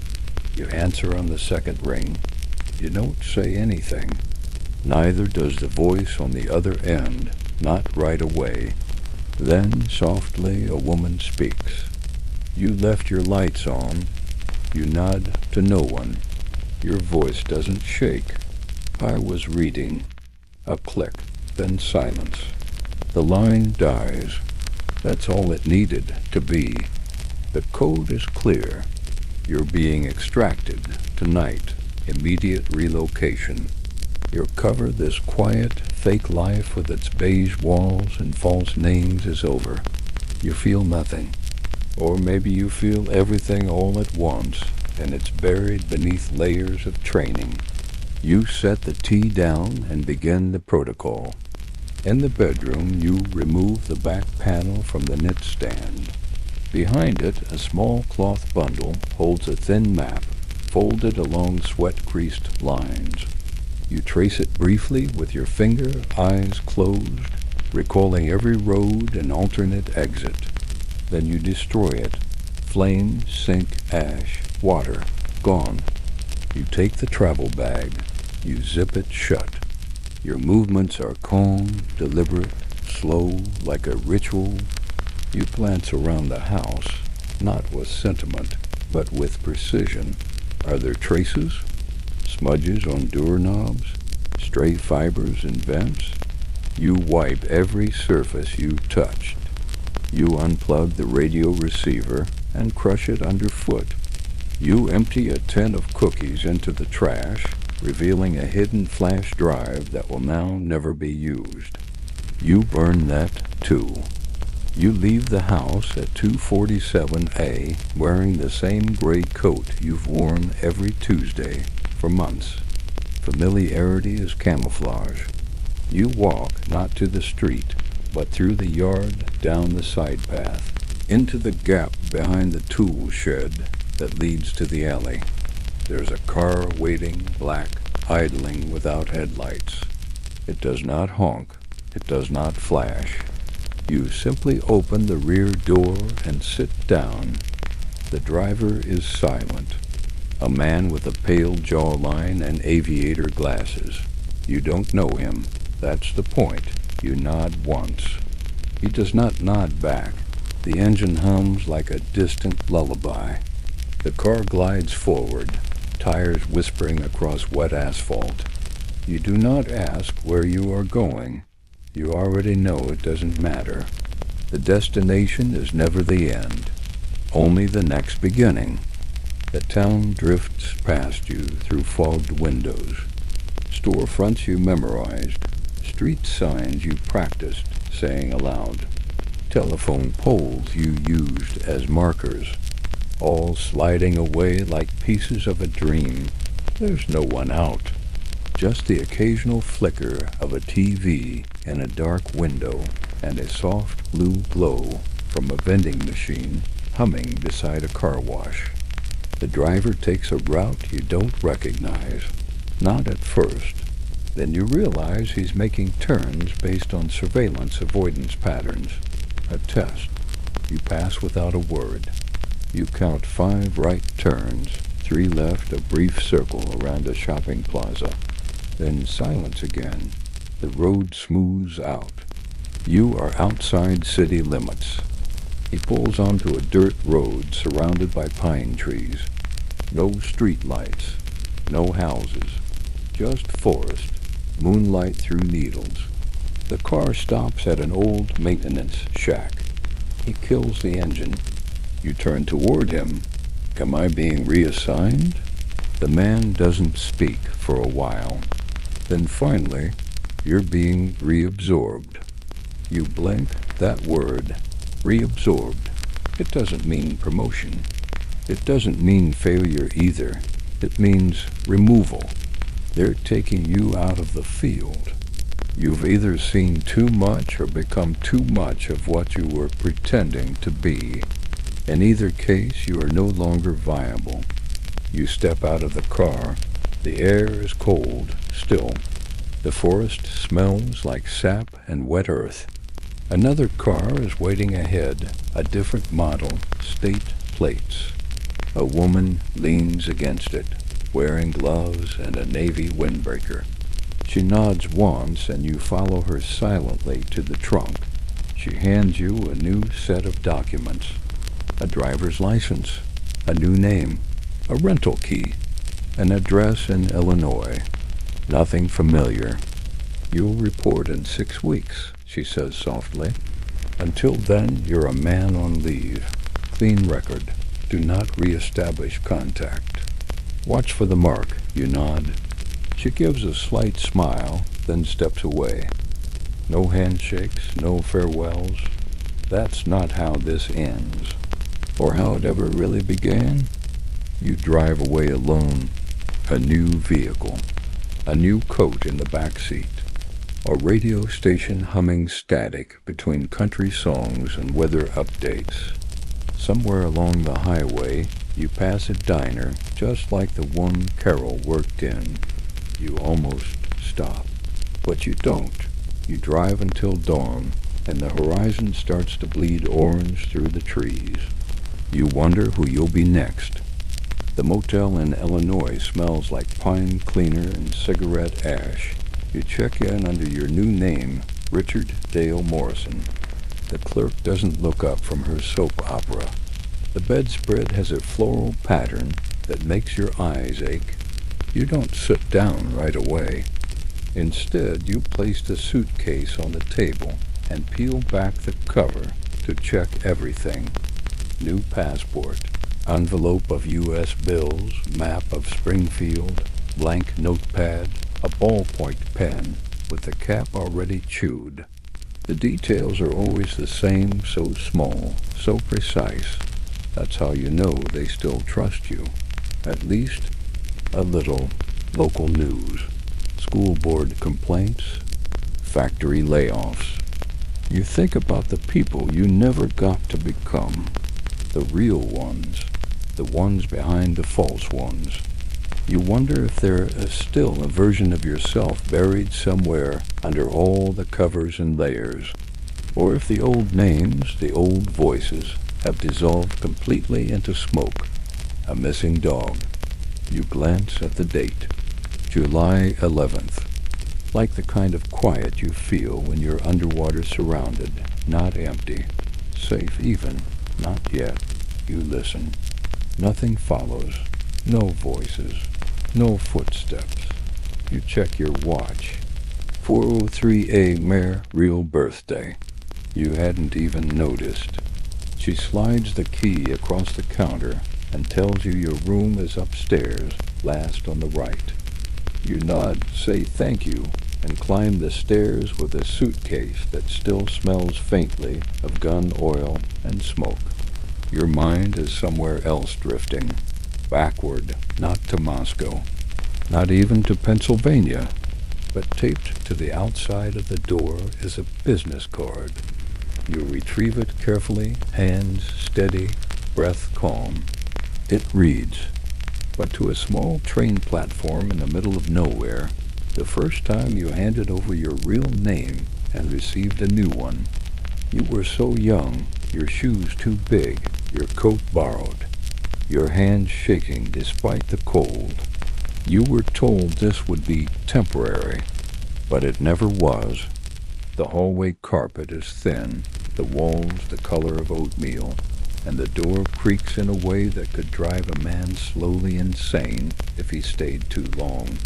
You answer on the second ring. You don't say anything. Neither does the voice on the other end, not right away. Then, softly, a woman speaks. You left your lights on. You nod to no one. Your voice doesn't shake. I was reading. A click, then silence. The line dies. That's all it needed to be. The code is clear. You're being extracted tonight. Immediate relocation. Your cover, this quiet, fake life with its beige walls and false names is over. You feel nothing. Or maybe you feel everything all at once, and it's buried beneath layers of training. You set the tea down and begin the protocol. In the bedroom, you remove the back panel from the knit stand. Behind it, a small cloth bundle holds a thin map, folded along sweat-creased lines. You trace it briefly with your finger, eyes closed, recalling every road and alternate exit. Then you destroy it. Flame, sink, ash, water, gone. You take the travel bag. You zip it shut. Your movements are calm, deliberate, slow, like a ritual. You glance around the house, not with sentiment, but with precision. Are there traces? Smudges on doorknobs? Stray fibers in vents? You wipe every surface you touched. You unplug the radio receiver and crush it underfoot. You empty a tin of cookies into the trash, revealing a hidden flash drive that will now never be used. You burn that too. You leave the house at 2:47 wearing the same gray coat you've worn every Tuesday for months. Familiarity is camouflage. You walk not to the street, but through the yard, down the side path, into the gap behind the tool shed that leads to the alley. There's a car waiting, black, idling without headlights. It does not honk. It does not flash. You simply open the rear door and sit down. The driver is silent. A man with a pale jawline and aviator glasses. You don't know him. That's the point. You nod once. He does not nod back. The engine hums like a distant lullaby. The car glides forward, tires whispering across wet asphalt. You do not ask where you are going. You already know it doesn't matter. The destination is never the end, only the next beginning. The town drifts past you through fogged windows. Storefronts you memorized, street signs you practiced saying aloud, telephone poles you used as markers, all sliding away like pieces of a dream. There's no one out, just the occasional flicker of a TV in a dark window and a soft blue glow from a vending machine humming beside a car wash. The driver takes a route you don't recognize, not at first. Then you realize he's making turns based on surveillance avoidance patterns. A test. You pass without a word. You count 5 right turns, 3 left, a brief circle around a shopping plaza. Then silence again. The road smooths out. You are outside city limits. He pulls onto a dirt road surrounded by pine trees. No street lights, no houses, just forest, moonlight through needles. The car stops at an old maintenance shack. He kills the engine. You turn toward him. Am I being reassigned? The man doesn't speak for a while. Then finally, you're being reabsorbed. You blink, that word, reabsorbed. It doesn't mean promotion. It doesn't mean failure either. It means removal. They're taking you out of the field. You've either seen too much or become too much of what you were pretending to be. In either case, you are no longer viable. You step out of the car. The air is cold, still. The forest smells like sap and wet earth. Another car is waiting ahead, a different model, state plates. A woman leans against it, wearing gloves and a navy windbreaker. She nods once and you follow her silently to the trunk. She hands you a new set of documents. A driver's license, a new name, a rental key, an address in Illinois. Nothing familiar. You'll report in 6 weeks, she says softly. Until then, you're a man on leave. Clean record. Do not reestablish contact. Watch for the mark, you nod. She gives a slight smile, then steps away. No handshakes, no farewells. That's not how this ends. Or how it ever really began. You drive away alone. A new vehicle. A new coat in the back seat. A radio station humming static between country songs and weather updates. Somewhere along the highway, you pass a diner just like the one Carol worked in. You almost stop. But you don't. You drive until dawn, and the horizon starts to bleed orange through the trees. You wonder who you'll be next. The motel in Illinois smells like pine cleaner and cigarette ash. You check in under your new name, Richard Dale Morrison. The clerk doesn't look up from her soap opera. The bedspread has a floral pattern that makes your eyes ache. You don't sit down right away. Instead, you place the suitcase on the table and peel back the cover to check everything. New passport, envelope of U.S. bills, map of Springfield, blank notepad, a ballpoint pen with the cap already chewed. The details are always the same, so small, so precise. That's how you know they still trust you. At least a little. Local news, school board complaints, factory layoffs. You think about the people you never got to become, the real ones, the ones behind the false ones. You wonder if there is still a version of yourself buried somewhere under all the covers and layers, or if the old names, the old voices, have dissolved completely into smoke. A missing dog. You glance at the date, July 11th, like the kind of quiet you feel when you're underwater surrounded, not empty, safe even, not yet. You listen. Nothing follows, no voices, no footsteps. You check your watch. 4:03 Mare, real birthday. You hadn't even noticed. She slides the key across the counter and tells you your room is upstairs, last on the right. You nod, say thank you, and climb the stairs with a suitcase that still smells faintly of gun oil and smoke. Your mind is somewhere else drifting, backward, not to Moscow, not even to Pennsylvania, but taped to the outside of the door is a business card. You retrieve it carefully, hands steady, breath calm. It reads, but to a small train platform in the middle of nowhere, the first time you handed over your real name and received a new one. You were so young, your shoes too big, your coat borrowed, your hands shaking despite the cold. You were told this would be temporary, but it never was. The hallway carpet is thin, the walls the color of oatmeal, and the door creaks in a way that could drive a man slowly insane if he stayed too long.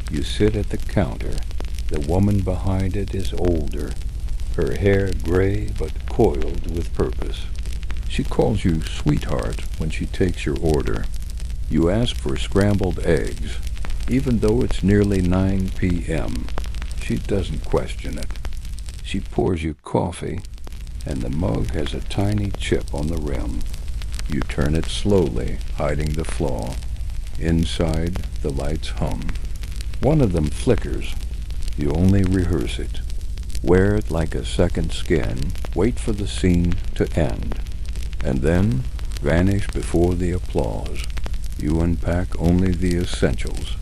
You sit at the counter. The woman behind it is older, her hair gray but coiled with purpose. She calls you sweetheart when she takes your order. You ask for scrambled eggs, even though it's nearly 9 p.m. She doesn't question it. She pours you coffee, and the mug has a tiny chip on the rim. You turn it slowly, hiding the flaw. Inside, the lights hum. One of them flickers. You only rehearse it. Wear it like a second skin. Wait for the scene to end. And then vanish before the applause. You unpack only the essentials.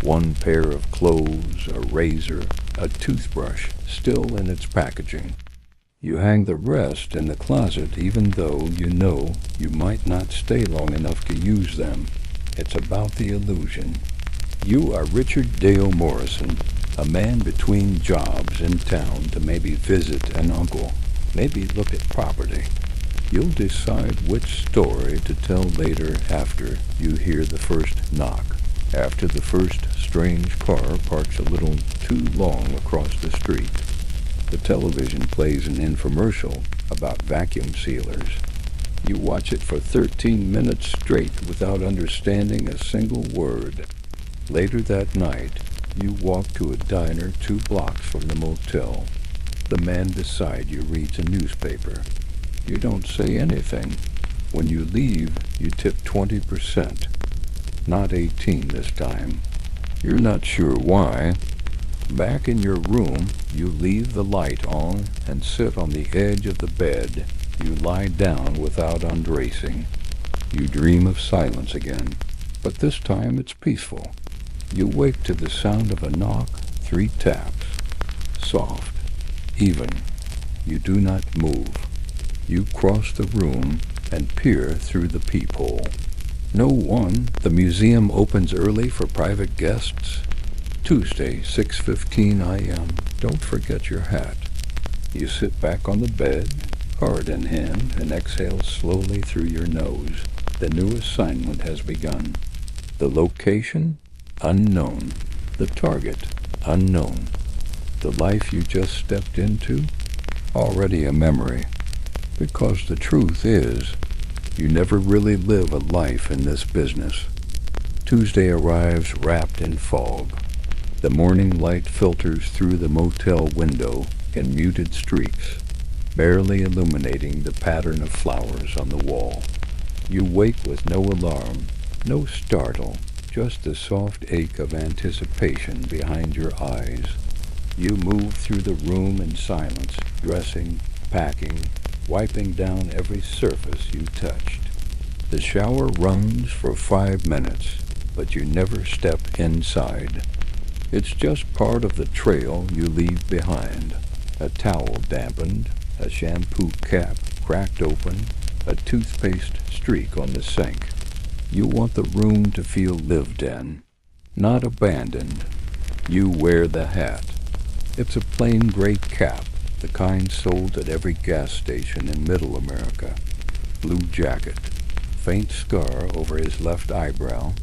One pair of clothes, a razor, a toothbrush, still in its packaging. You hang the rest in the closet even though you know you might not stay long enough to use them. It's about the illusion. You are Richard Dale Morrison, a man between jobs in town to maybe visit an uncle, maybe look at property. You'll decide which story to tell later after you hear the first knock, after the first strange car parks a little too long across the street. The television plays an infomercial about vacuum sealers. You watch it for 13 minutes straight without understanding a single word. Later that night, you walk to a diner 2 blocks from the motel. The man beside you reads a newspaper. You don't say anything. When you leave, you tip 20%. Not 18 this time. You're not sure why. Back in your room, you leave the light on and sit on the edge of the bed. You lie down without unbracing. You dream of silence again, but this time it's peaceful. You wake to the sound of a knock, 3 taps. Soft, even. You do not move. You cross the room and peer through the peephole. No one. The museum opens early for private guests. Tuesday, 6:15 a.m. Don't forget your hat. You sit back on the bed, card in hand, and exhale slowly through your nose. The new assignment has begun. The location? Unknown. The target, unknown. The life you just stepped into, already a memory. Because the truth is, you never really live a life in this business. Tuesday arrives wrapped in fog. The morning light filters through the motel window in muted streaks, barely illuminating the pattern of flowers on the wall. You wake with no alarm, no startle, just the soft ache of anticipation behind your eyes. You move through the room in silence, dressing, packing, wiping down every surface you touched. The shower runs for 5 minutes, but you never step inside. It's just part of the trail you leave behind. A towel dampened, a shampoo cap cracked open, a toothpaste streak on the sink. You want the room to feel lived in, not abandoned. You wear the hat. It's a plain gray cap, the kind sold at every gas station in Middle America. Blue jacket, faint scar over his left eyebrow.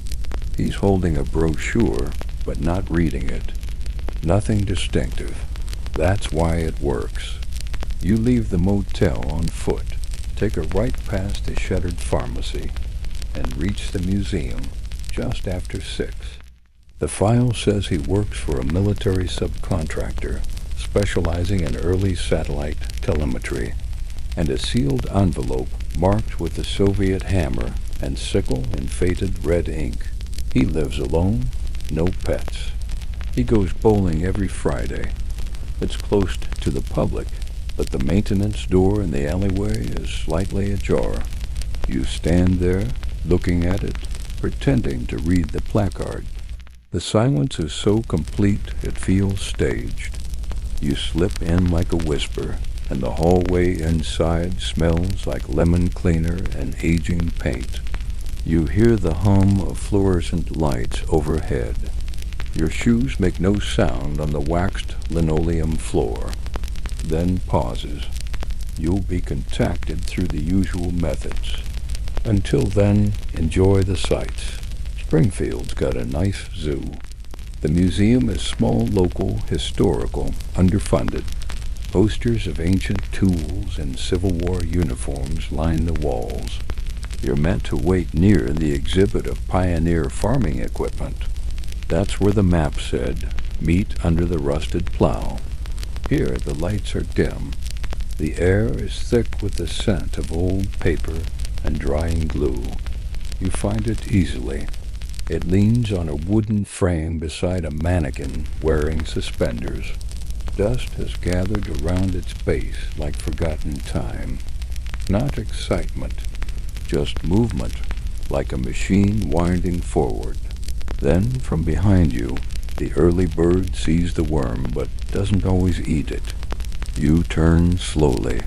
He's holding a brochure, but not reading it. Nothing distinctive. That's why it works. You leave the motel on foot, take a right past the shuttered pharmacy, and reach the museum just after 6. The file says he works for a military subcontractor specializing in early satellite telemetry, and a sealed envelope marked with the Soviet hammer and sickle in faded red ink. He lives alone, no pets. He goes bowling every Friday. It's close to the public, but the maintenance door in the alleyway is slightly ajar. You stand there, looking at it, pretending to read the placard. The silence is so complete it feels staged. You slip in like a whisper, and the hallway inside smells like lemon cleaner and aging paint. You hear the hum of fluorescent lights overhead. Your shoes make no sound on the waxed linoleum floor. Then pauses. You'll be contacted through the usual methods. Until then, enjoy the sights. Springfield's got a nice zoo. The museum is small, local, historical, underfunded. Posters of ancient tools and Civil War uniforms line the walls. You're meant to wait near the exhibit of pioneer farming equipment. That's where the map said, meet under the rusted plow. Here the lights are dim. The air is thick with the scent of old paper and drying glue. You find it easily. It leans on a wooden frame beside a mannequin wearing suspenders. Dust has gathered around its base like forgotten time. Not excitement, just movement, like a machine winding forward. Then, from behind you, the early bird sees the worm but doesn't always eat it. You turn slowly.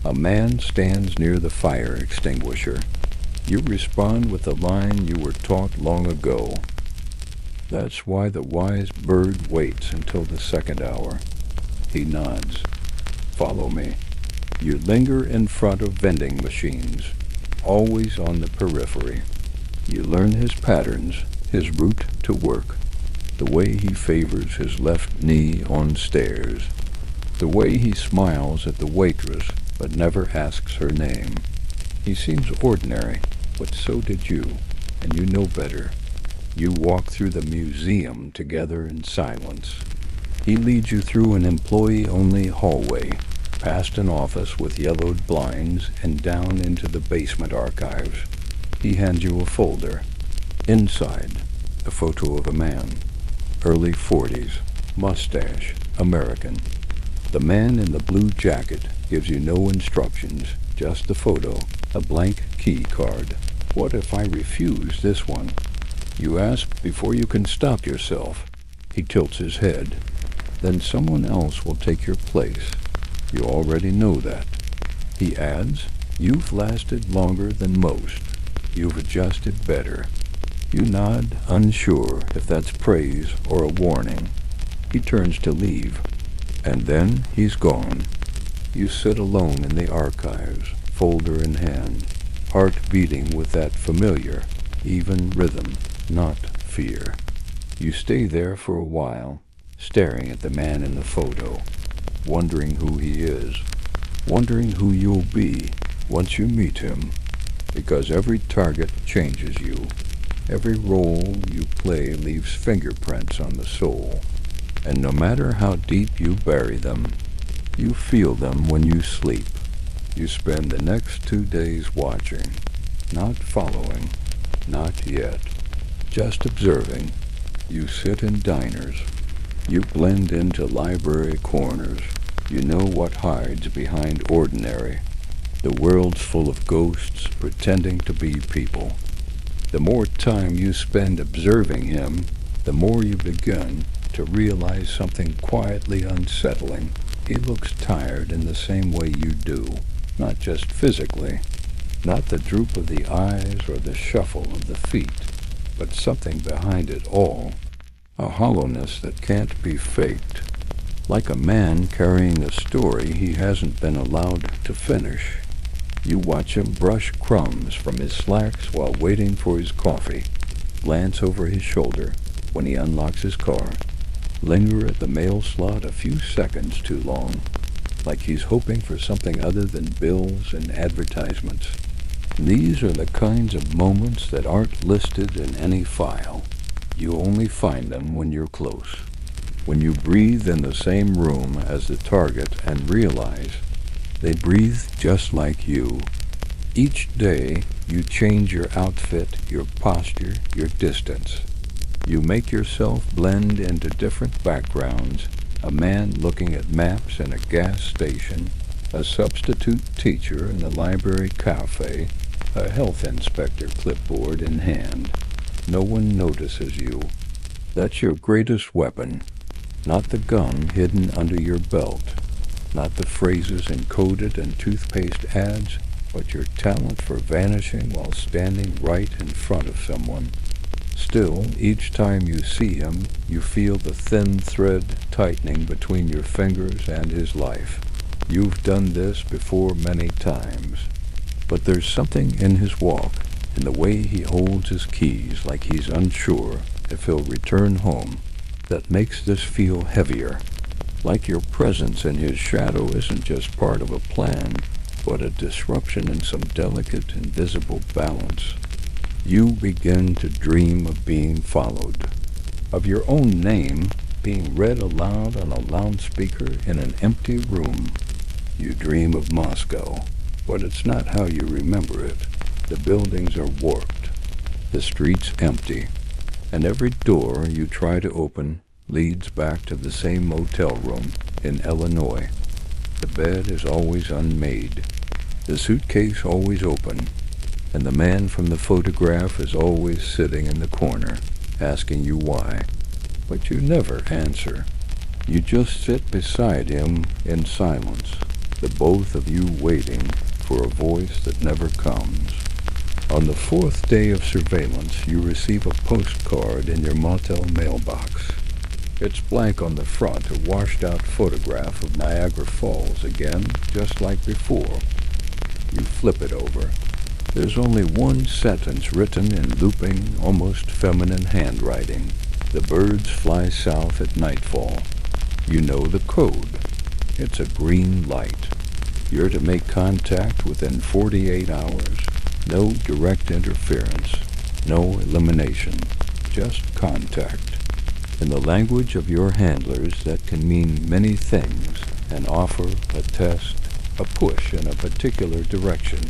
A man stands near the fire extinguisher. You respond with the line you were taught long ago. That's why the wise bird waits until the second hour. He nods. Follow me. You linger in front of vending machines, always on the periphery. You learn his patterns, his route to work, the way he favors his left knee on stairs, the way he smiles at the waitress but never asks her name. He seems ordinary, but so did you, and you know better. You walk through the museum together in silence. He leads you through an employee-only hallway, past an office with yellowed blinds, and down into the basement archives. He hands you a folder. Inside, a photo of a man, early 40s, mustache, American. The man in the blue jacket gives you no instructions, just the photo, a blank key card. What if I refuse this one? You ask before you can stop yourself. He tilts his head. Then someone else will take your place. You already know that. He adds, you've lasted longer than most. You've adjusted better. You nod, unsure if that's praise or a warning. He turns to leave, and then he's gone. You sit alone in the archives, folder in hand, heart beating with that familiar, even rhythm, not fear. You stay there for a while, staring at the man in the photo, wondering who he is, wondering who you'll be once you meet him, because every target changes you. Every role you play leaves fingerprints on the soul, and no matter how deep you bury them, you feel them when you sleep. You spend the next 2 days watching, not following, not yet, just observing. You sit in diners. You blend into library corners. You know what hides behind ordinary. The world's full of ghosts pretending to be people. The more time you spend observing him, the more you begin to realize something quietly unsettling. He looks tired in the same way you do, not just physically, not the droop of the eyes or the shuffle of the feet, but something behind it all, a hollowness that can't be faked, like a man carrying a story he hasn't been allowed to finish. You watch him brush crumbs from his slacks while waiting for his coffee, glance over his shoulder when he unlocks his car, linger at the mail slot a few seconds too long, like he's hoping for something other than bills and advertisements. These are the kinds of moments that aren't listed in any file. You only find them when you're close, when you breathe in the same room as the target and realize they breathe just like you. Each day, you change your outfit, your posture, your distance. You make yourself blend into different backgrounds, a man looking at maps in a gas station, a substitute teacher in the library cafe, a health inspector clipboard in hand. No one notices you. That's your greatest weapon, not the gun hidden under your belt, not the phrases encoded in toothpaste ads, but your talent for vanishing while standing right in front of someone. Still, each time you see him, you feel the thin thread tightening between your fingers and his life. You've done this before many times, but there's something in his walk, in the way he holds his keys like he's unsure if he'll return home, that makes this feel heavier. Like your presence in his shadow isn't just part of a plan, but a disruption in some delicate, invisible balance. You begin to dream of being followed, of your own name being read aloud on a loudspeaker in an empty room. You dream of Moscow, but it's not how you remember it. The buildings are warped, the streets empty, and every door you try to open leads back to the same motel room in Illinois. The bed is always unmade, the suitcase always open, and the man from the photograph is always sitting in the corner, asking you why. But you never answer. You just sit beside him in silence, the both of you waiting for a voice that never comes. On the 4th day of surveillance, you receive a postcard in your motel mailbox. It's blank on the front, a washed-out photograph of Niagara Falls again, just like before. You flip it over. There's only one sentence written in looping, almost feminine handwriting. The birds fly south at nightfall. You know the code. It's a green light. You're to make contact within 48 hours. No direct interference. No elimination. Just contact. In the language of your handlers, that can mean many things: an offer, a test, a push in a particular direction.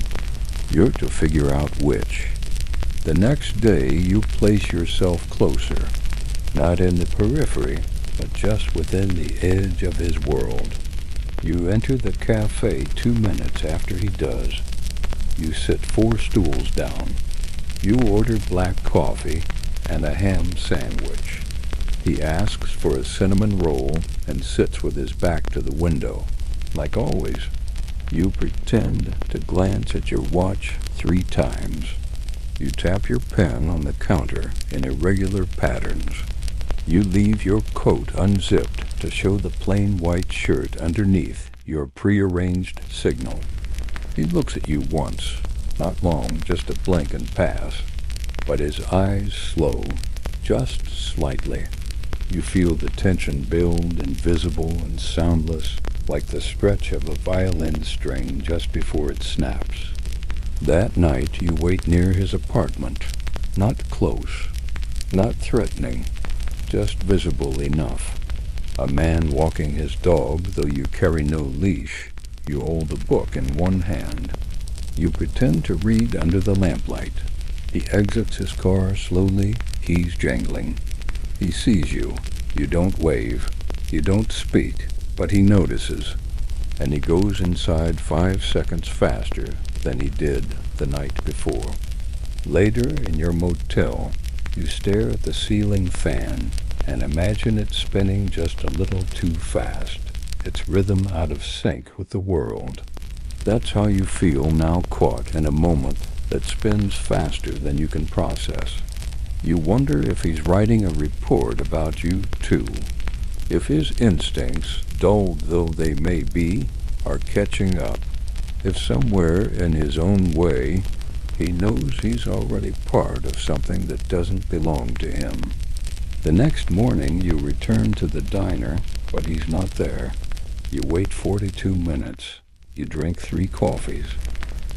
You're to figure out which. The next day, you place yourself closer, not in the periphery, but just within the edge of his world. You enter the cafe 2 minutes after he does. You sit 4 stools down. You order black coffee and a ham sandwich. He asks for a cinnamon roll and sits with his back to the window. Like always, you pretend to glance at your watch 3 times. You tap your pen on the counter in irregular patterns. You leave your coat unzipped to show the plain white shirt underneath your prearranged signal. He looks at you once, not long, just a blink and pass, but his eyes slow, just slightly. You feel the tension build, invisible and soundless, like the stretch of a violin string just before it snaps. That night you wait near his apartment, not close, not threatening, just visible enough. A man walking his dog, though you carry no leash. You hold a book in one hand. You pretend to read under the lamplight. He exits his car slowly, keys jangling. He sees you. You don't wave. You don't speak, but he notices. And he goes inside 5 seconds faster than he did the night before. Later, in your motel, you stare at the ceiling fan and imagine it spinning just a little too fast, its rhythm out of sync with the world. That's how you feel now, caught in a moment that spins faster than you can process. You wonder if he's writing a report about you, too. If his instincts, dulled though they may be, are catching up. If somewhere in his own way, he knows he's already part of something that doesn't belong to him. The next morning you return to the diner, but he's not there. You wait 42 minutes. You drink 3 coffees.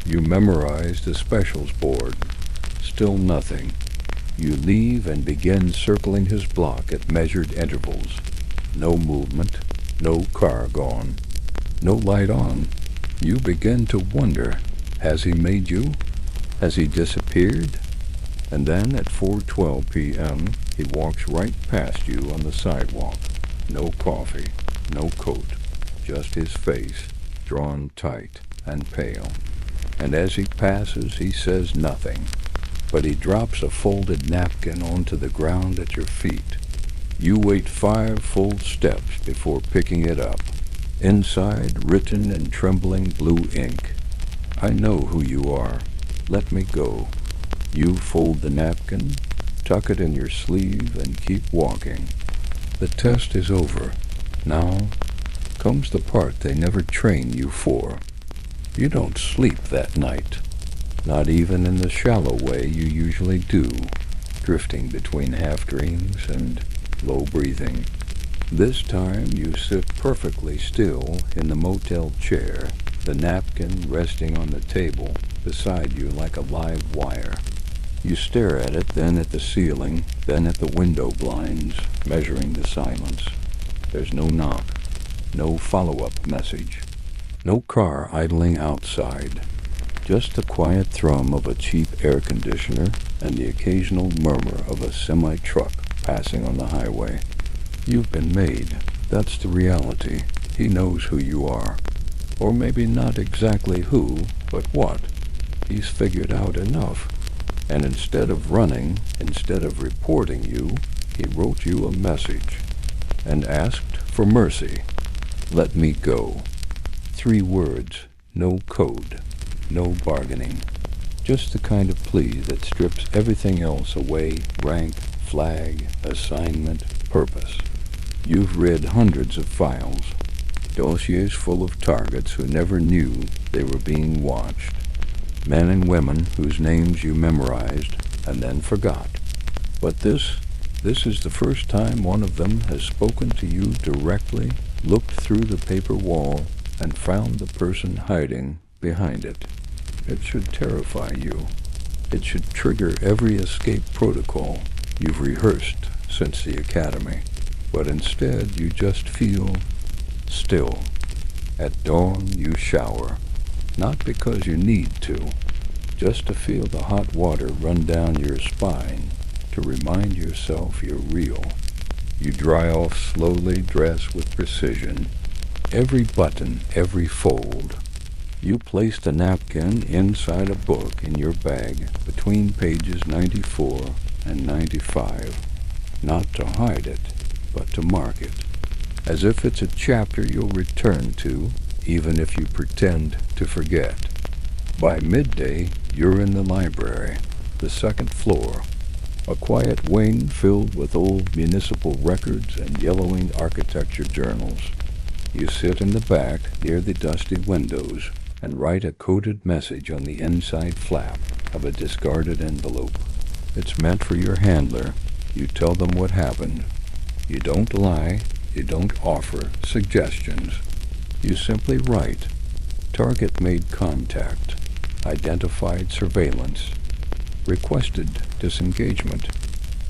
You memorize the specials board. Still nothing. You leave and begin circling his block at measured intervals. No movement, no car gone, no light on. You begin to wonder, has he made you? Has he disappeared? And then at 4:12 p.m., he walks right past you on the sidewalk. No coffee, no coat, just his face, drawn tight and pale. And as he passes, he says nothing, but he drops a folded napkin onto the ground at your feet. You wait 5 full steps before picking it up. Inside, written in trembling blue ink, "I know who you are. Let me go." You fold the napkin, tuck it in your sleeve, and keep walking. The test is over. Now comes the part they never train you for. You don't sleep that night, not even in the shallow way you usually do, drifting between half-dreams and low breathing. This time you sit perfectly still in the motel chair, the napkin resting on the table beside you like a live wire. You stare at it, then at the ceiling, then at the window blinds, measuring the silence. There's no knock, no follow-up message, no car idling outside, just the quiet thrum of a cheap air conditioner and the occasional murmur of a semi-truck passing on the highway. You've been made. That's the reality. He knows who you are. Or maybe not exactly who, but what. He's figured out enough. And instead of running, instead of reporting you, he wrote you a message and asked for mercy. Let me go. 3 words, no code, no bargaining. Just the kind of plea that strips everything else away: rank, flag, assignment, purpose. You've read hundreds of files, dossiers full of targets who never knew they were being watched. Men and women whose names you memorized and then forgot. But this is the first time one of them has spoken to you directly, looked through the paper wall, and found the person hiding behind it. It should terrify you. It should trigger every escape protocol you've rehearsed since the academy. But instead you just feel still. At dawn you shower. Not because you need to, just to feel the hot water run down your spine, to remind yourself you're real. You dry off slowly, dress with precision. Every button, every fold. You place the napkin inside a book in your bag between pages 94 and 95, not to hide it, but to mark it, as if it's a chapter you'll return to, even if you pretend to forget. By midday, you're in the library, the 2nd floor, a quiet wing filled with old municipal records and yellowing architecture journals. You sit in the back near the dusty windows and write a coded message on the inside flap of a discarded envelope. It's meant for your handler, You tell them what happened. You don't lie. You don't offer suggestions. You simply write. Target made contact. Identified surveillance. Requested disengagement.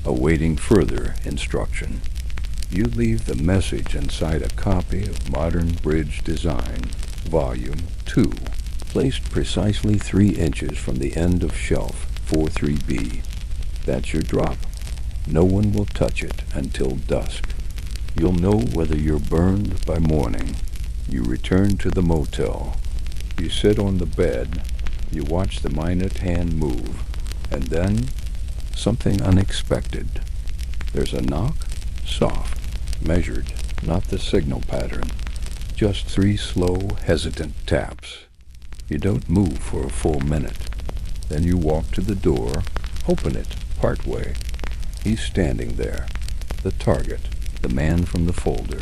Awaiting further instruction. You leave the message inside a copy of Modern Bridge Design, Volume 2, placed precisely 3 inches from the end of shelf 43B. That's your drop. No one will touch it until dusk. You'll know whether you're burned by morning. You return to the motel. You sit on the bed. You watch the minute hand move. And then, something unexpected. There's a knock, soft, measured, not the signal pattern. Just 3 slow, hesitant taps. You don't move for a full minute. Then you walk to the door, open it, partway. He's standing there, the target, the man from the folder.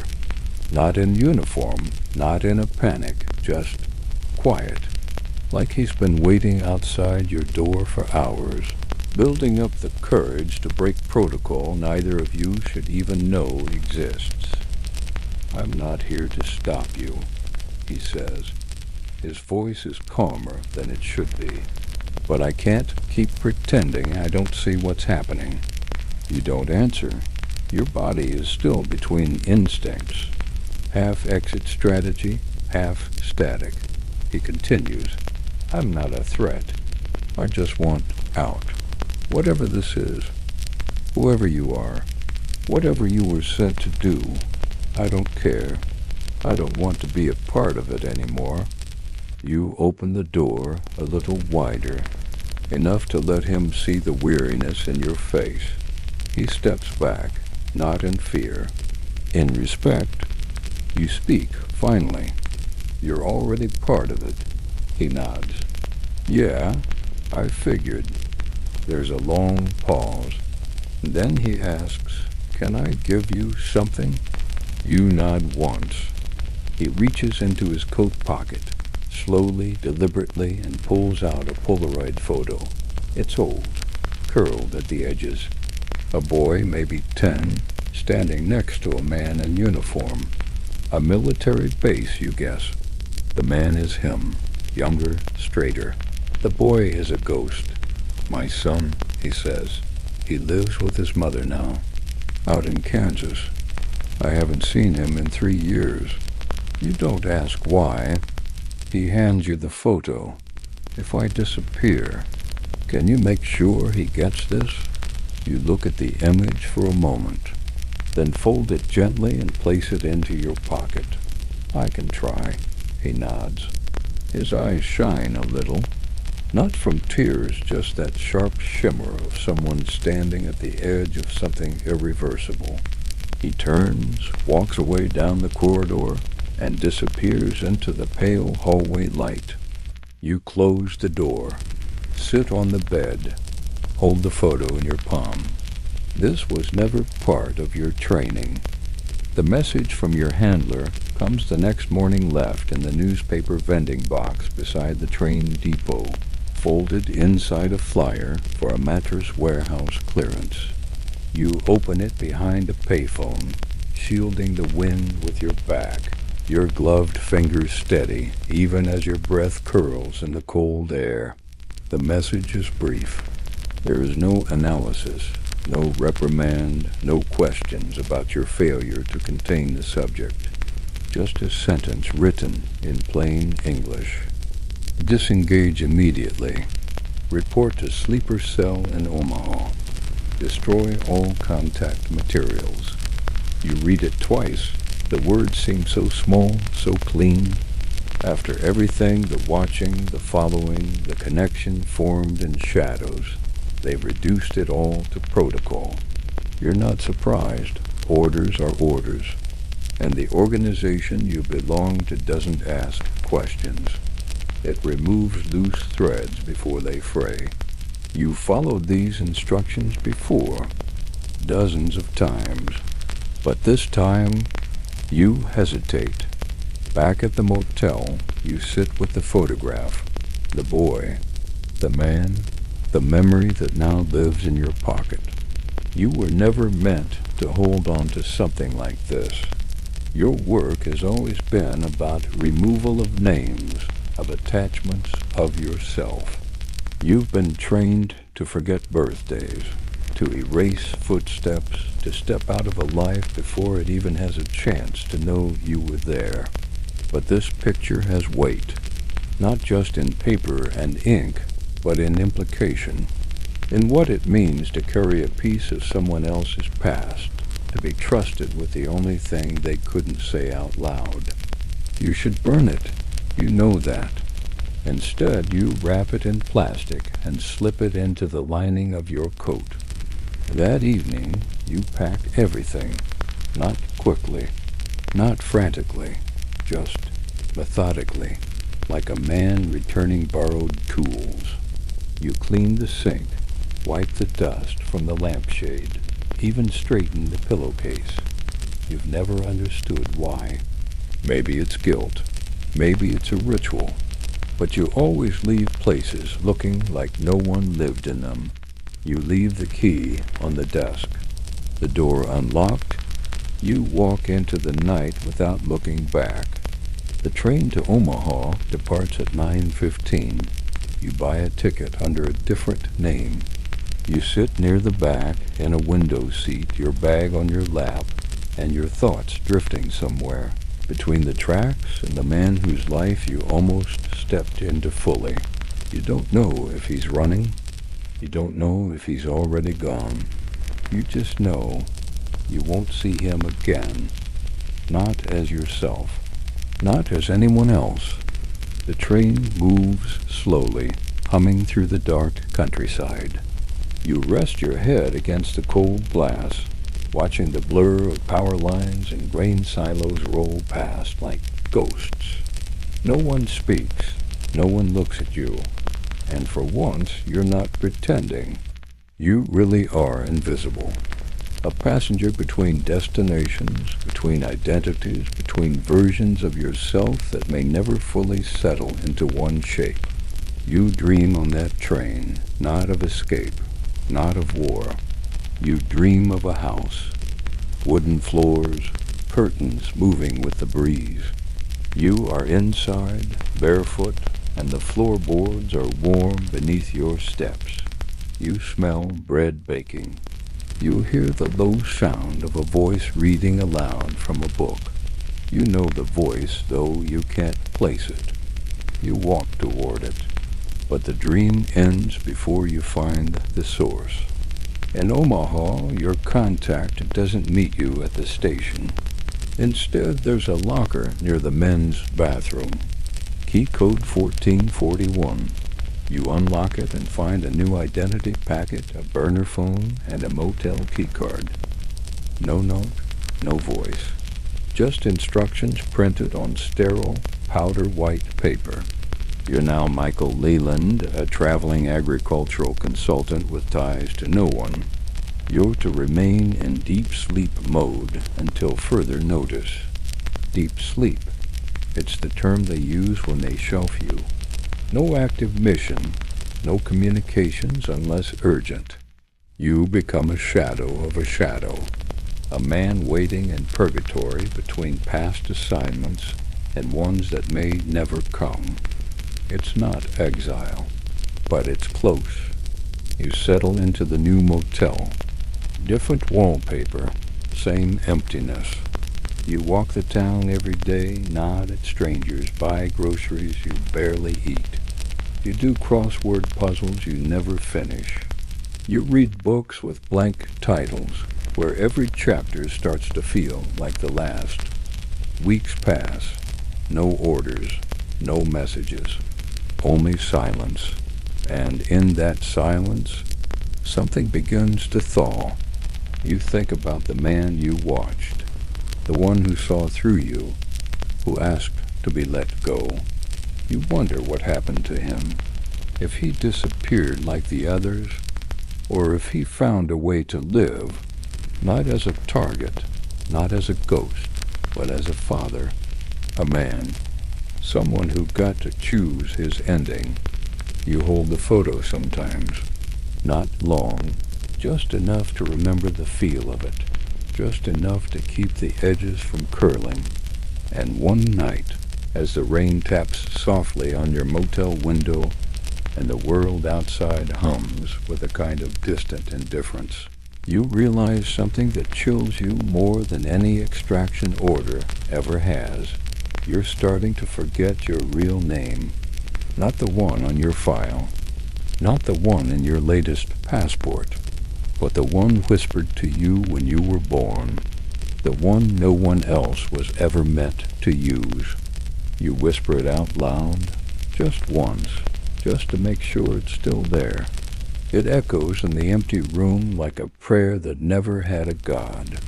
Not in uniform, not in a panic, just quiet. Like he's been waiting outside your door for hours, building up the courage to break protocol neither of you should even know exists. I'm not here to stop you, he says. His voice is calmer than it should be. But I can't keep pretending I don't see what's happening. You don't answer. Your body is still between instincts. Half exit strategy, half static. He continues. I'm not a threat. I just want out. Whatever this is. Whoever you are. Whatever you were sent to do. I don't care. I don't want to be a part of it anymore. You open the door a little wider, enough to let him see the weariness in your face. He steps back, not in fear. In respect. You speak, finally. You're already part of it. He nods. Yeah, I figured. There's a long pause. Then he asks, can I give you something? You nod once. He reaches into his coat pocket, slowly, deliberately, and pulls out a Polaroid photo. It's old, curled at the edges. A boy, maybe 10, standing next to a man in uniform. A military base, you guess. The man is him, younger, straighter. The boy is a ghost. My son, he says. He lives with his mother now, out in Kansas. I haven't seen him in 3 years. You don't ask why. He hands you the photo. If I disappear, can you make sure he gets this? You look at the image for a moment, then fold it gently and place it into your pocket. I can try. He nods. His eyes shine a little. Not from tears, just that sharp shimmer of someone standing at the edge of something irreversible. He turns, walks away down the corridor, and disappears into the pale hallway light. You close the door, sit on the bed, hold the photo in your palm. This was never part of your training. The message from your handler comes the next morning left in the newspaper vending box beside the train depot, folded inside a flyer for a mattress warehouse clearance. You open it behind a payphone, shielding the wind with your back, your gloved fingers steady, even as your breath curls in the cold air. The message is brief. There is no analysis, no reprimand, no questions about your failure to contain the subject. Just a sentence written in plain English. Disengage immediately. Report to sleeper cell in Omaha. Destroy all contact materials. You read it twice. The words seem so small, so clean. After everything, the watching, the following, the connection formed in shadows, they've reduced it all to protocol. You're not surprised. Orders are orders. And the organization you belong to doesn't ask questions. It removes loose threads before they fray. You followed these instructions before, dozens of times. But this time, you hesitate. Back at the motel, you sit with the photograph, the boy, the man, the memory that now lives in your pocket. You were never meant to hold on to something like this. Your work has always been about removal of names, of attachments of yourself. You've been trained to forget birthdays, to erase footsteps, to step out of a life before it even has a chance to know you were there. But this picture has weight, not just in paper and ink, but in implication, in what it means to carry a piece of someone else's past, to be trusted with the only thing they couldn't say out loud. You should burn it. You know that. Instead, you wrap it in plastic and slip it into the lining of your coat. That evening, you pack everything, not quickly, not frantically, just methodically, like a man returning borrowed tools. You clean the sink, wipe the dust from the lampshade, even straighten the pillowcase. You've never understood why. Maybe it's guilt. Maybe it's a ritual. But you always leave places looking like no one lived in them. You leave the key on the desk. The door unlocked. You walk into the night without looking back. The train to Omaha departs at 9:15. You buy a ticket under a different name. You sit near the back in a window seat, your bag on your lap, and your thoughts drifting somewhere between the tracks and the man whose life you almost stepped into fully. You don't know if he's running. You don't know if he's already gone. You just know you won't see him again. Not as yourself. Not as anyone else. The train moves slowly, humming through the dark countryside. You rest your head against the cold glass, watching the blur of power lines and grain silos roll past like ghosts. No one speaks. No one looks at you. And for once, you're not pretending. You really are invisible. A passenger between destinations, between identities, between versions of yourself that may never fully settle into one shape. You dream on that train, not of escape, not of war. You dream of a house, wooden floors, curtains moving with the breeze. You are inside, barefoot, and the floorboards are warm beneath your steps. You smell bread baking. You hear the low sound of a voice reading aloud from a book. You know the voice, though you can't place it. You walk toward it, but the dream ends before you find the source. In Omaha, your contact doesn't meet you at the station. Instead, there's a locker near the men's bathroom. Key code 1441. You unlock it and find a new identity packet, a burner phone, and a motel keycard. No note, no voice. Just instructions printed on sterile, powder-white paper. You're now Michael Leland, a traveling agricultural consultant with ties to no one. You're to remain in deep sleep mode until further notice. Deep sleep. It's the term they use when they shelf you. No active mission, no communications unless urgent. You become a shadow of a shadow, a man waiting in purgatory between past assignments and ones that may never come. It's not exile, but it's close. You settle into the new motel. Different wallpaper, same emptiness. You walk the town every day, nod at strangers, buy groceries you barely eat. You do crossword puzzles you never finish. You read books with blank titles, where every chapter starts to feel like the last. Weeks pass. No orders, no messages, only silence. And in that silence, something begins to thaw. You think about the man you watched, the one who saw through you, who asked to be let go. You wonder what happened to him, if he disappeared like the others, or if he found a way to live, not as a target, not as a ghost, but as a father, a man, someone who got to choose his ending. You hold the photo sometimes, not long, just enough to remember the feel of it, just enough to keep the edges from curling. And one night, as the rain taps softly on your motel window and the world outside hums with a kind of distant indifference, you realize something that chills you more than any extraction order ever has. You're starting to forget your real name. Not the one on your file, not the one in your latest passport, but the one whispered to you when you were born, the one no one else was ever meant to use. You whisper it out loud, just once, just to make sure it's still there. It echoes in the empty room like a prayer that never had a God.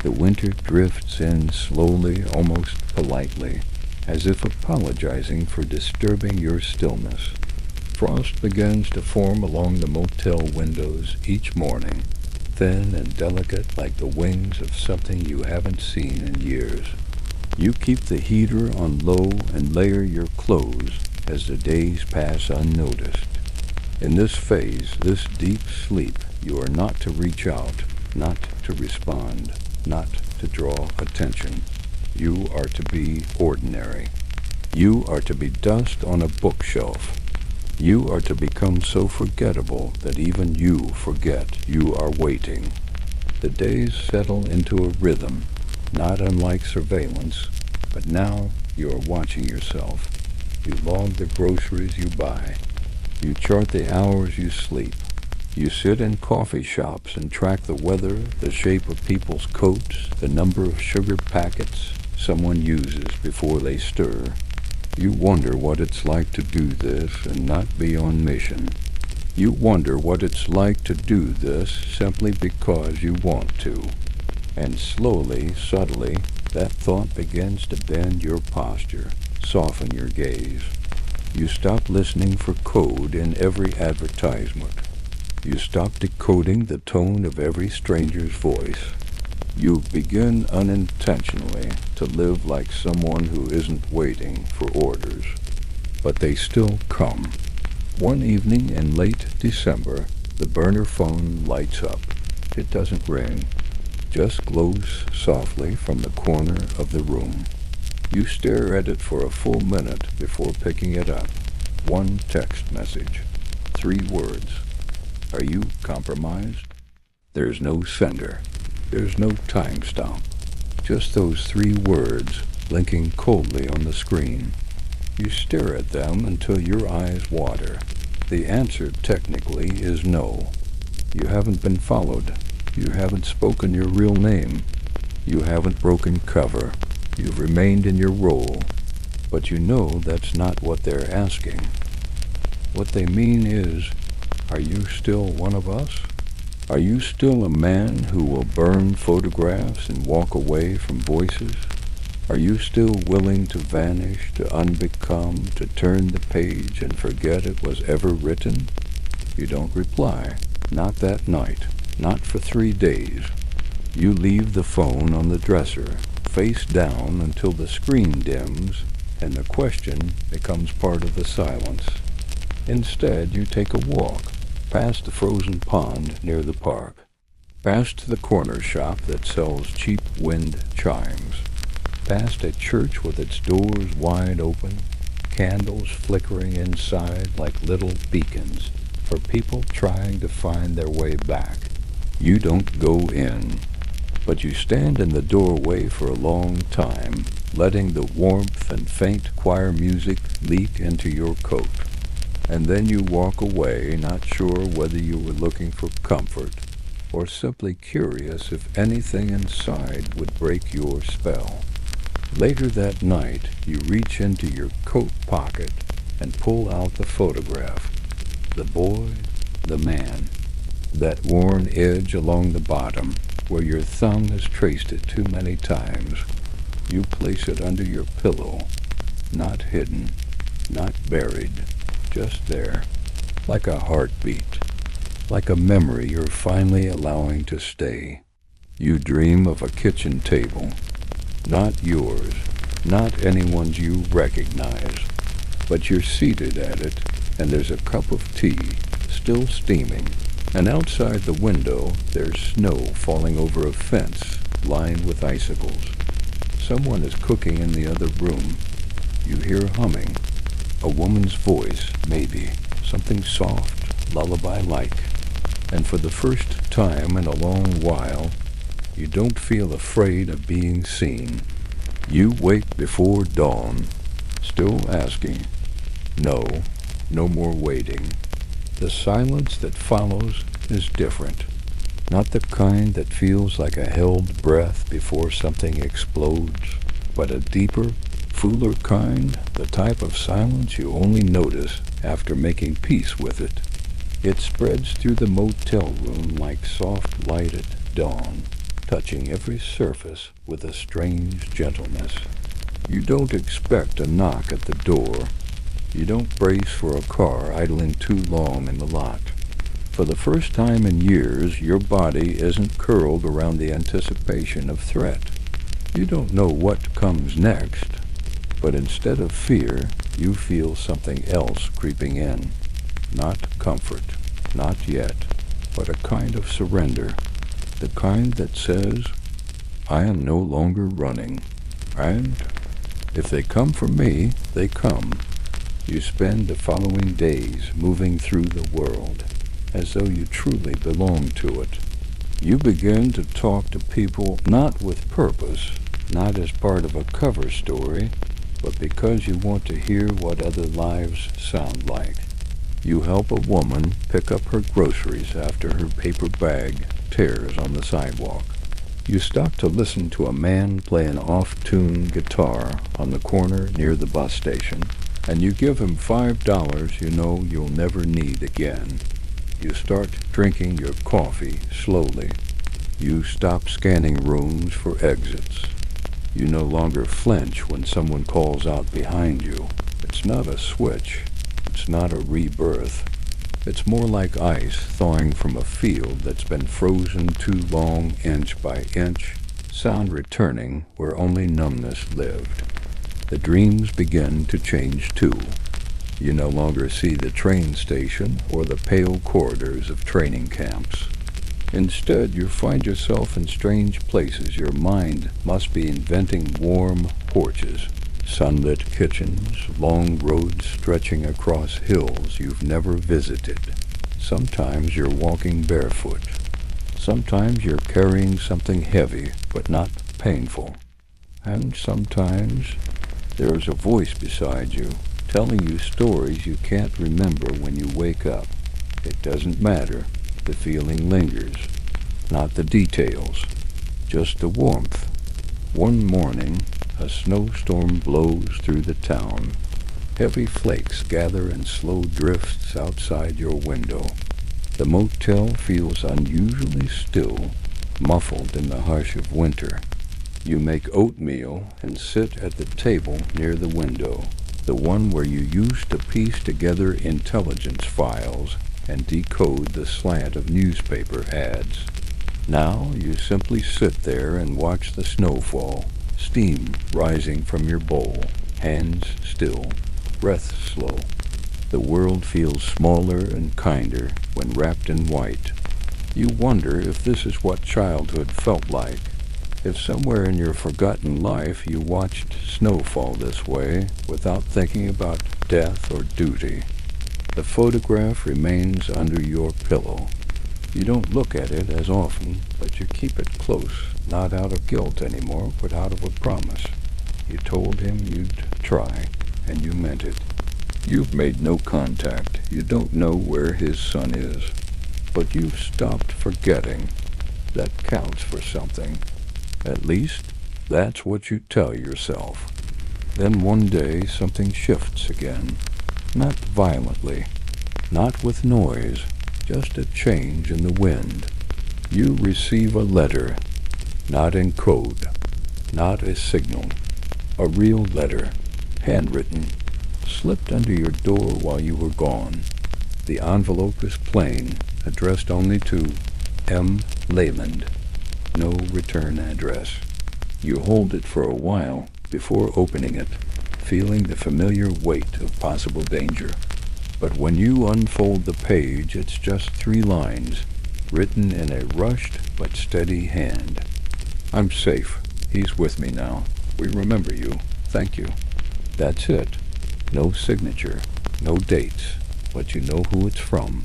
The winter drifts in slowly, almost politely, as if apologizing for disturbing your stillness. Frost begins to form along the motel windows each morning, thin and delicate like the wings of something you haven't seen in years. You keep the heater on low and layer your clothes as the days pass unnoticed. In this phase, this deep sleep, you are not to reach out, not to respond, not to draw attention. You are to be ordinary. You are to be dust on a bookshelf. You are to become so forgettable that even you forget you are waiting. The days settle into a rhythm, not unlike surveillance, but now you are watching yourself. You log the groceries you buy. You chart the hours you sleep. You sit in coffee shops and track the weather, the shape of people's coats, the number of sugar packets someone uses before they stir. You wonder what it's like to do this and not be on mission. You wonder what it's like to do this simply because you want to. And slowly, subtly, that thought begins to bend your posture, soften your gaze. You stop listening for code in every advertisement. You stop decoding the tone of every stranger's voice. You begin unintentionally to live like someone who isn't waiting for orders. But they still come. One evening in late December, the burner phone lights up. It doesn't ring, just glows softly from the corner of the room. You stare at it for a full minute before picking it up. One text message. 3 words. Are you compromised? There's no sender. There's no timestamp. Just those 3 words blinking coldly on the screen. You stare at them until your eyes water. The answer technically is no. You haven't been followed. You haven't spoken your real name. You haven't broken cover. You've remained in your role. But you know that's not what they're asking. What they mean is, are you still one of us? Are you still a man who will burn photographs and walk away from voices? Are you still willing to vanish, to unbecome, to turn the page and forget it was ever written? You don't reply. Not that night. Not for 3 days. You leave the phone on the dresser, face down until the screen dims and the question becomes part of the silence. Instead, you take a walk, past the frozen pond near the park, past the corner shop that sells cheap wind chimes, past a church with its doors wide open, candles flickering inside like little beacons for people trying to find their way back. You don't go in, but you stand in the doorway for a long time, letting the warmth and faint choir music leak into your coat. And then you walk away, not sure whether you were looking for comfort or simply curious if anything inside would break your spell. Later that night, you reach into your coat pocket and pull out the photograph. The boy, the man, that worn edge along the bottom where your thumb has traced it too many times. You place it under your pillow, not hidden, not buried, just there, like a heartbeat, like a memory you're finally allowing to stay. You dream of a kitchen table, not yours, not anyone's you recognize, but you're seated at it, and there's a cup of tea, still steaming, And outside the window, there's snow falling over a fence lined with icicles. Someone is cooking in the other room. You hear humming. A woman's voice, maybe. Something soft, lullaby-like. And for the first time in a long while, you don't feel afraid of being seen. You wake before dawn, still asking. No, no more waiting. The silence that follows is different. Not the kind that feels like a held breath before something explodes, but a deeper, fuller kind, the type of silence you only notice after making peace with it. It spreads through the motel room like soft light at dawn, touching every surface with a strange gentleness. You don't expect a knock at the door. You don't brace for a car idling too long in the lot. For the first time in years, your body isn't curled around the anticipation of threat. You don't know what comes next, but instead of fear, you feel something else creeping in. Not comfort, not yet, but a kind of surrender. The kind that says, I am no longer running. And if they come for me, they come. You spend the following days moving through the world, as though you truly belong to it. You begin to talk to people not with purpose, not as part of a cover story, but because you want to hear what other lives sound like. You help a woman pick up her groceries after her paper bag tears on the sidewalk. You stop to listen to a man play an off-tune guitar on the corner near the bus station, and you give him $5 you know you'll never need again. You start drinking your coffee slowly. You stop scanning rooms for exits. You no longer flinch when someone calls out behind you. It's not a switch. It's not a rebirth. It's more like ice thawing from a field that's been frozen too long, inch by inch, sound returning where only numbness lived. The dreams begin to change too. You no longer see the train station or the pale corridors of training camps. Instead, you find yourself in strange places. Your mind must be inventing warm porches, sunlit kitchens, long roads stretching across hills you've never visited. Sometimes you're walking barefoot. Sometimes you're carrying something heavy but not painful. And sometimes there's a voice beside you, telling you stories you can't remember when you wake up. It doesn't matter. The feeling lingers. Not the details. Just the warmth. One morning, a snowstorm blows through the town. Heavy flakes gather in slow drifts outside your window. The motel feels unusually still, muffled in the hush of winter. You make oatmeal and sit at the table near the window, the one where you used to piece together intelligence files and decode the slant of newspaper ads. Now you simply sit there and watch the snowfall, steam rising from your bowl, hands still, breath slow. The world feels smaller and kinder when wrapped in white. You wonder if this is what childhood felt like, if somewhere in your forgotten life you watched snowfall this way without thinking about death or duty. The photograph remains under your pillow. You don't look at it as often, but you keep it close, not out of guilt anymore, but out of a promise. You told him you'd try, and you meant it. You've made no contact. You don't know where his son is. But you've stopped forgetting. That counts for something. At least, that's what you tell yourself. Then one day something shifts again. Not violently, not with noise, just a change in the wind. You receive a letter, not in code, not a signal, a real letter, handwritten, slipped under your door while you were gone. The envelope is plain, addressed only to M. Leyland. No return address. You hold it for a while before opening it, feeling the familiar weight of possible danger. But when you unfold the page, it's just 3 lines, written in a rushed but steady hand. I'm safe. He's with me now. We remember you. Thank you. That's it. No signature, no dates, but you know who it's from.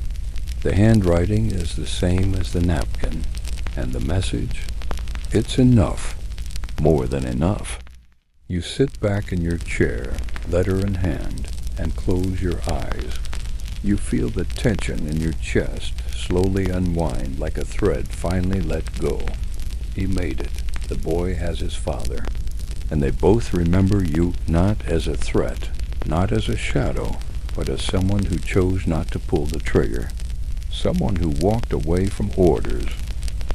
The handwriting is the same as the napkin, and the message, it's enough, more than enough. You sit back in your chair, letter in hand, and close your eyes. You feel the tension in your chest slowly unwind like a thread finally let go. He made it. The boy has his father. And they both remember you not as a threat, not as a shadow, but as someone who chose not to pull the trigger. Someone who walked away from orders.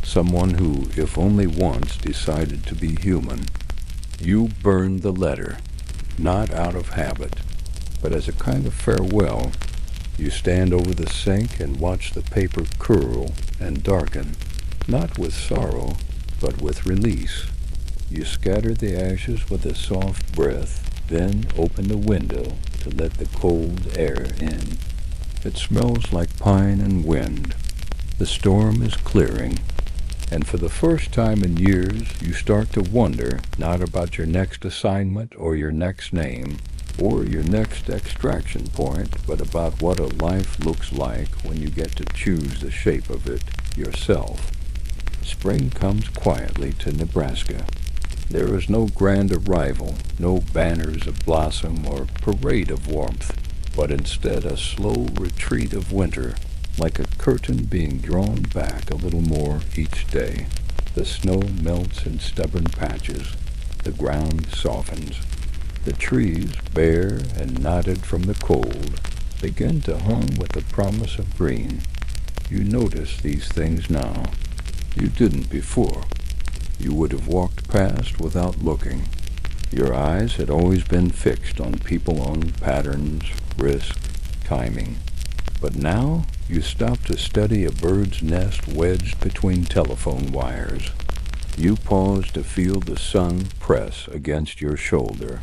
Someone who, if only once, decided to be human. You burned the letter, not out of habit, but as a kind of farewell. You stand over the sink and watch the paper curl and darken, not with sorrow, but with release. You scatter the ashes with a soft breath, then open the window to let the cold air in. It smells like pine and wind. The storm is clearing, and for the first time in years, you start to wonder not about your next assignment or your next name, or your next extraction point, but about what a life looks like when you get to choose the shape of it yourself. Spring comes quietly to Nebraska. There is no grand arrival, no banners of blossom or parade of warmth, but instead a slow retreat of winter, like a curtain being drawn back a little more each day. The snow melts in stubborn patches. The ground softens. The trees, bare and knotted from the cold, begin to hum with the promise of green. You notice these things now. You didn't before. You would have walked past without looking. Your eyes had always been fixed on people, on patterns, risk, timing. But now you stop to study a bird's nest wedged between telephone wires. You pause to feel the sun press against your shoulder.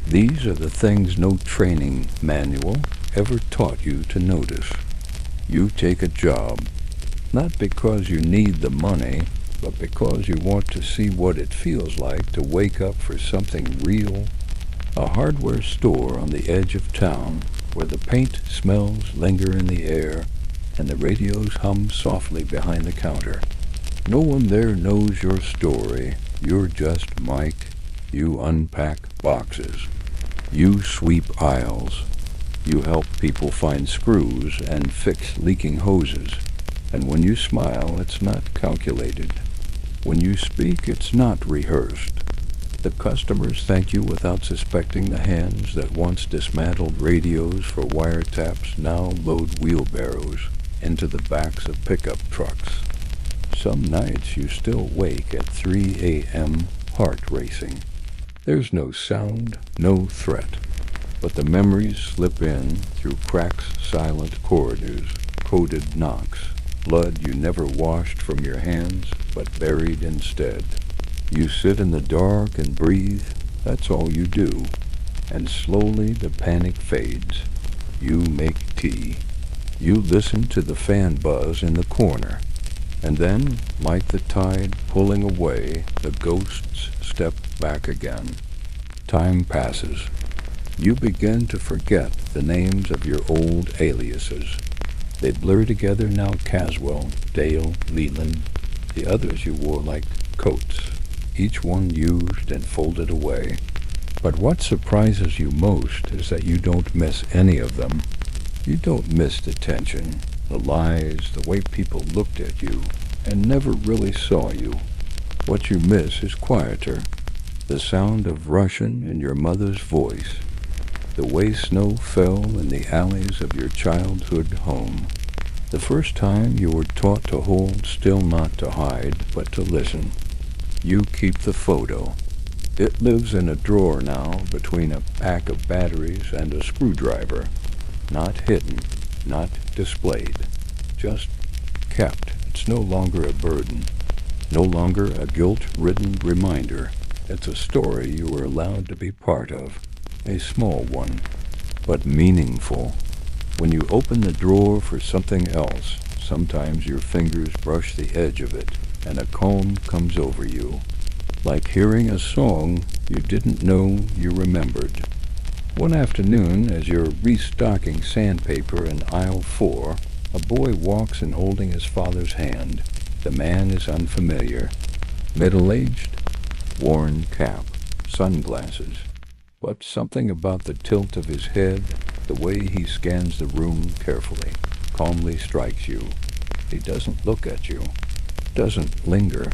These are the things no training manual ever taught you to notice. You take a job, not because you need the money, but because you want to see what it feels like to wake up for something real. A hardware store on the edge of town, where the paint smells linger in the air and the radios hum softly behind the counter. No one there knows your story. You're just Mike. You unpack boxes. You sweep aisles. You help people find screws and fix leaking hoses. And when you smile, it's not calculated. When you speak, it's not rehearsed. The customers thank you without suspecting the hands that once dismantled radios for wiretaps now load wheelbarrows into the backs of pickup trucks. Some nights you still wake at 3 a.m., heart racing. There's no sound, no threat, but the memories slip in through cracks, silent corridors, coded knocks, blood you never washed from your hands, but buried instead. You sit in the dark and breathe, that's all you do, and slowly the panic fades. You make tea. You listen to the fan buzz in the corner, and then, like the tide pulling away, the ghosts step back again. Time passes. You begin to forget the names of your old aliases. They blur together now: Caswell, Dale, Leland. The others you wore like coats, each one used and folded away. But what surprises you most is that you don't miss any of them. You don't miss the tension, the lies, the way people looked at you and never really saw you. What you miss is quieter. The sound of Russian in your mother's voice. The way snow fell in the alleys of your childhood home. The first time you were taught to hold still, not to hide, but to listen. You keep the photo. It lives in a drawer now between a pack of batteries and a screwdriver. Not hidden, not displayed, just kept. It's no longer a burden, no longer a guilt-ridden reminder. It's a story you were allowed to be part of, a small one, but meaningful. When you open the drawer for something else, sometimes your fingers brush the edge of it, and a calm comes over you, like hearing a song you didn't know you remembered. One afternoon, as you're restocking sandpaper in aisle 4, a boy walks in holding his father's hand. The man is unfamiliar. Middle-aged, worn cap, sunglasses. But something about the tilt of his head, the way he scans the room carefully, calmly strikes you. He doesn't look at you, doesn't linger.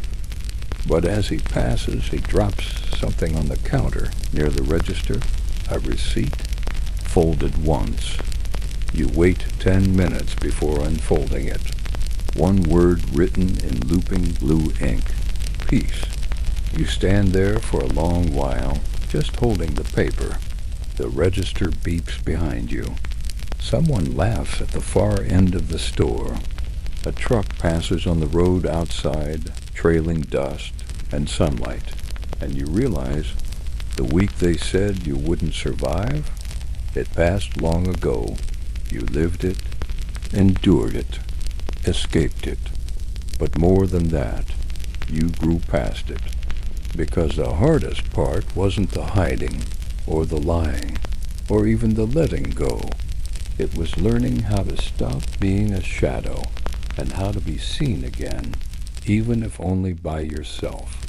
But as he passes, he drops something on the counter near the register, a receipt, folded once. You wait 10 minutes before unfolding it. One word written in looping blue ink, peace. You stand there for a long while, just holding the paper. The register beeps behind you. Someone laughs at the far end of the store. A truck passes on the road outside, trailing dust and sunlight, and you realize the week they said you wouldn't survive, it passed long ago. You lived it, endured it, escaped it. But more than that, you grew past it. Because the hardest part wasn't the hiding, or the lying, or even the letting go. It was learning how to stop being a shadow, and how to be seen again, even if only by yourself.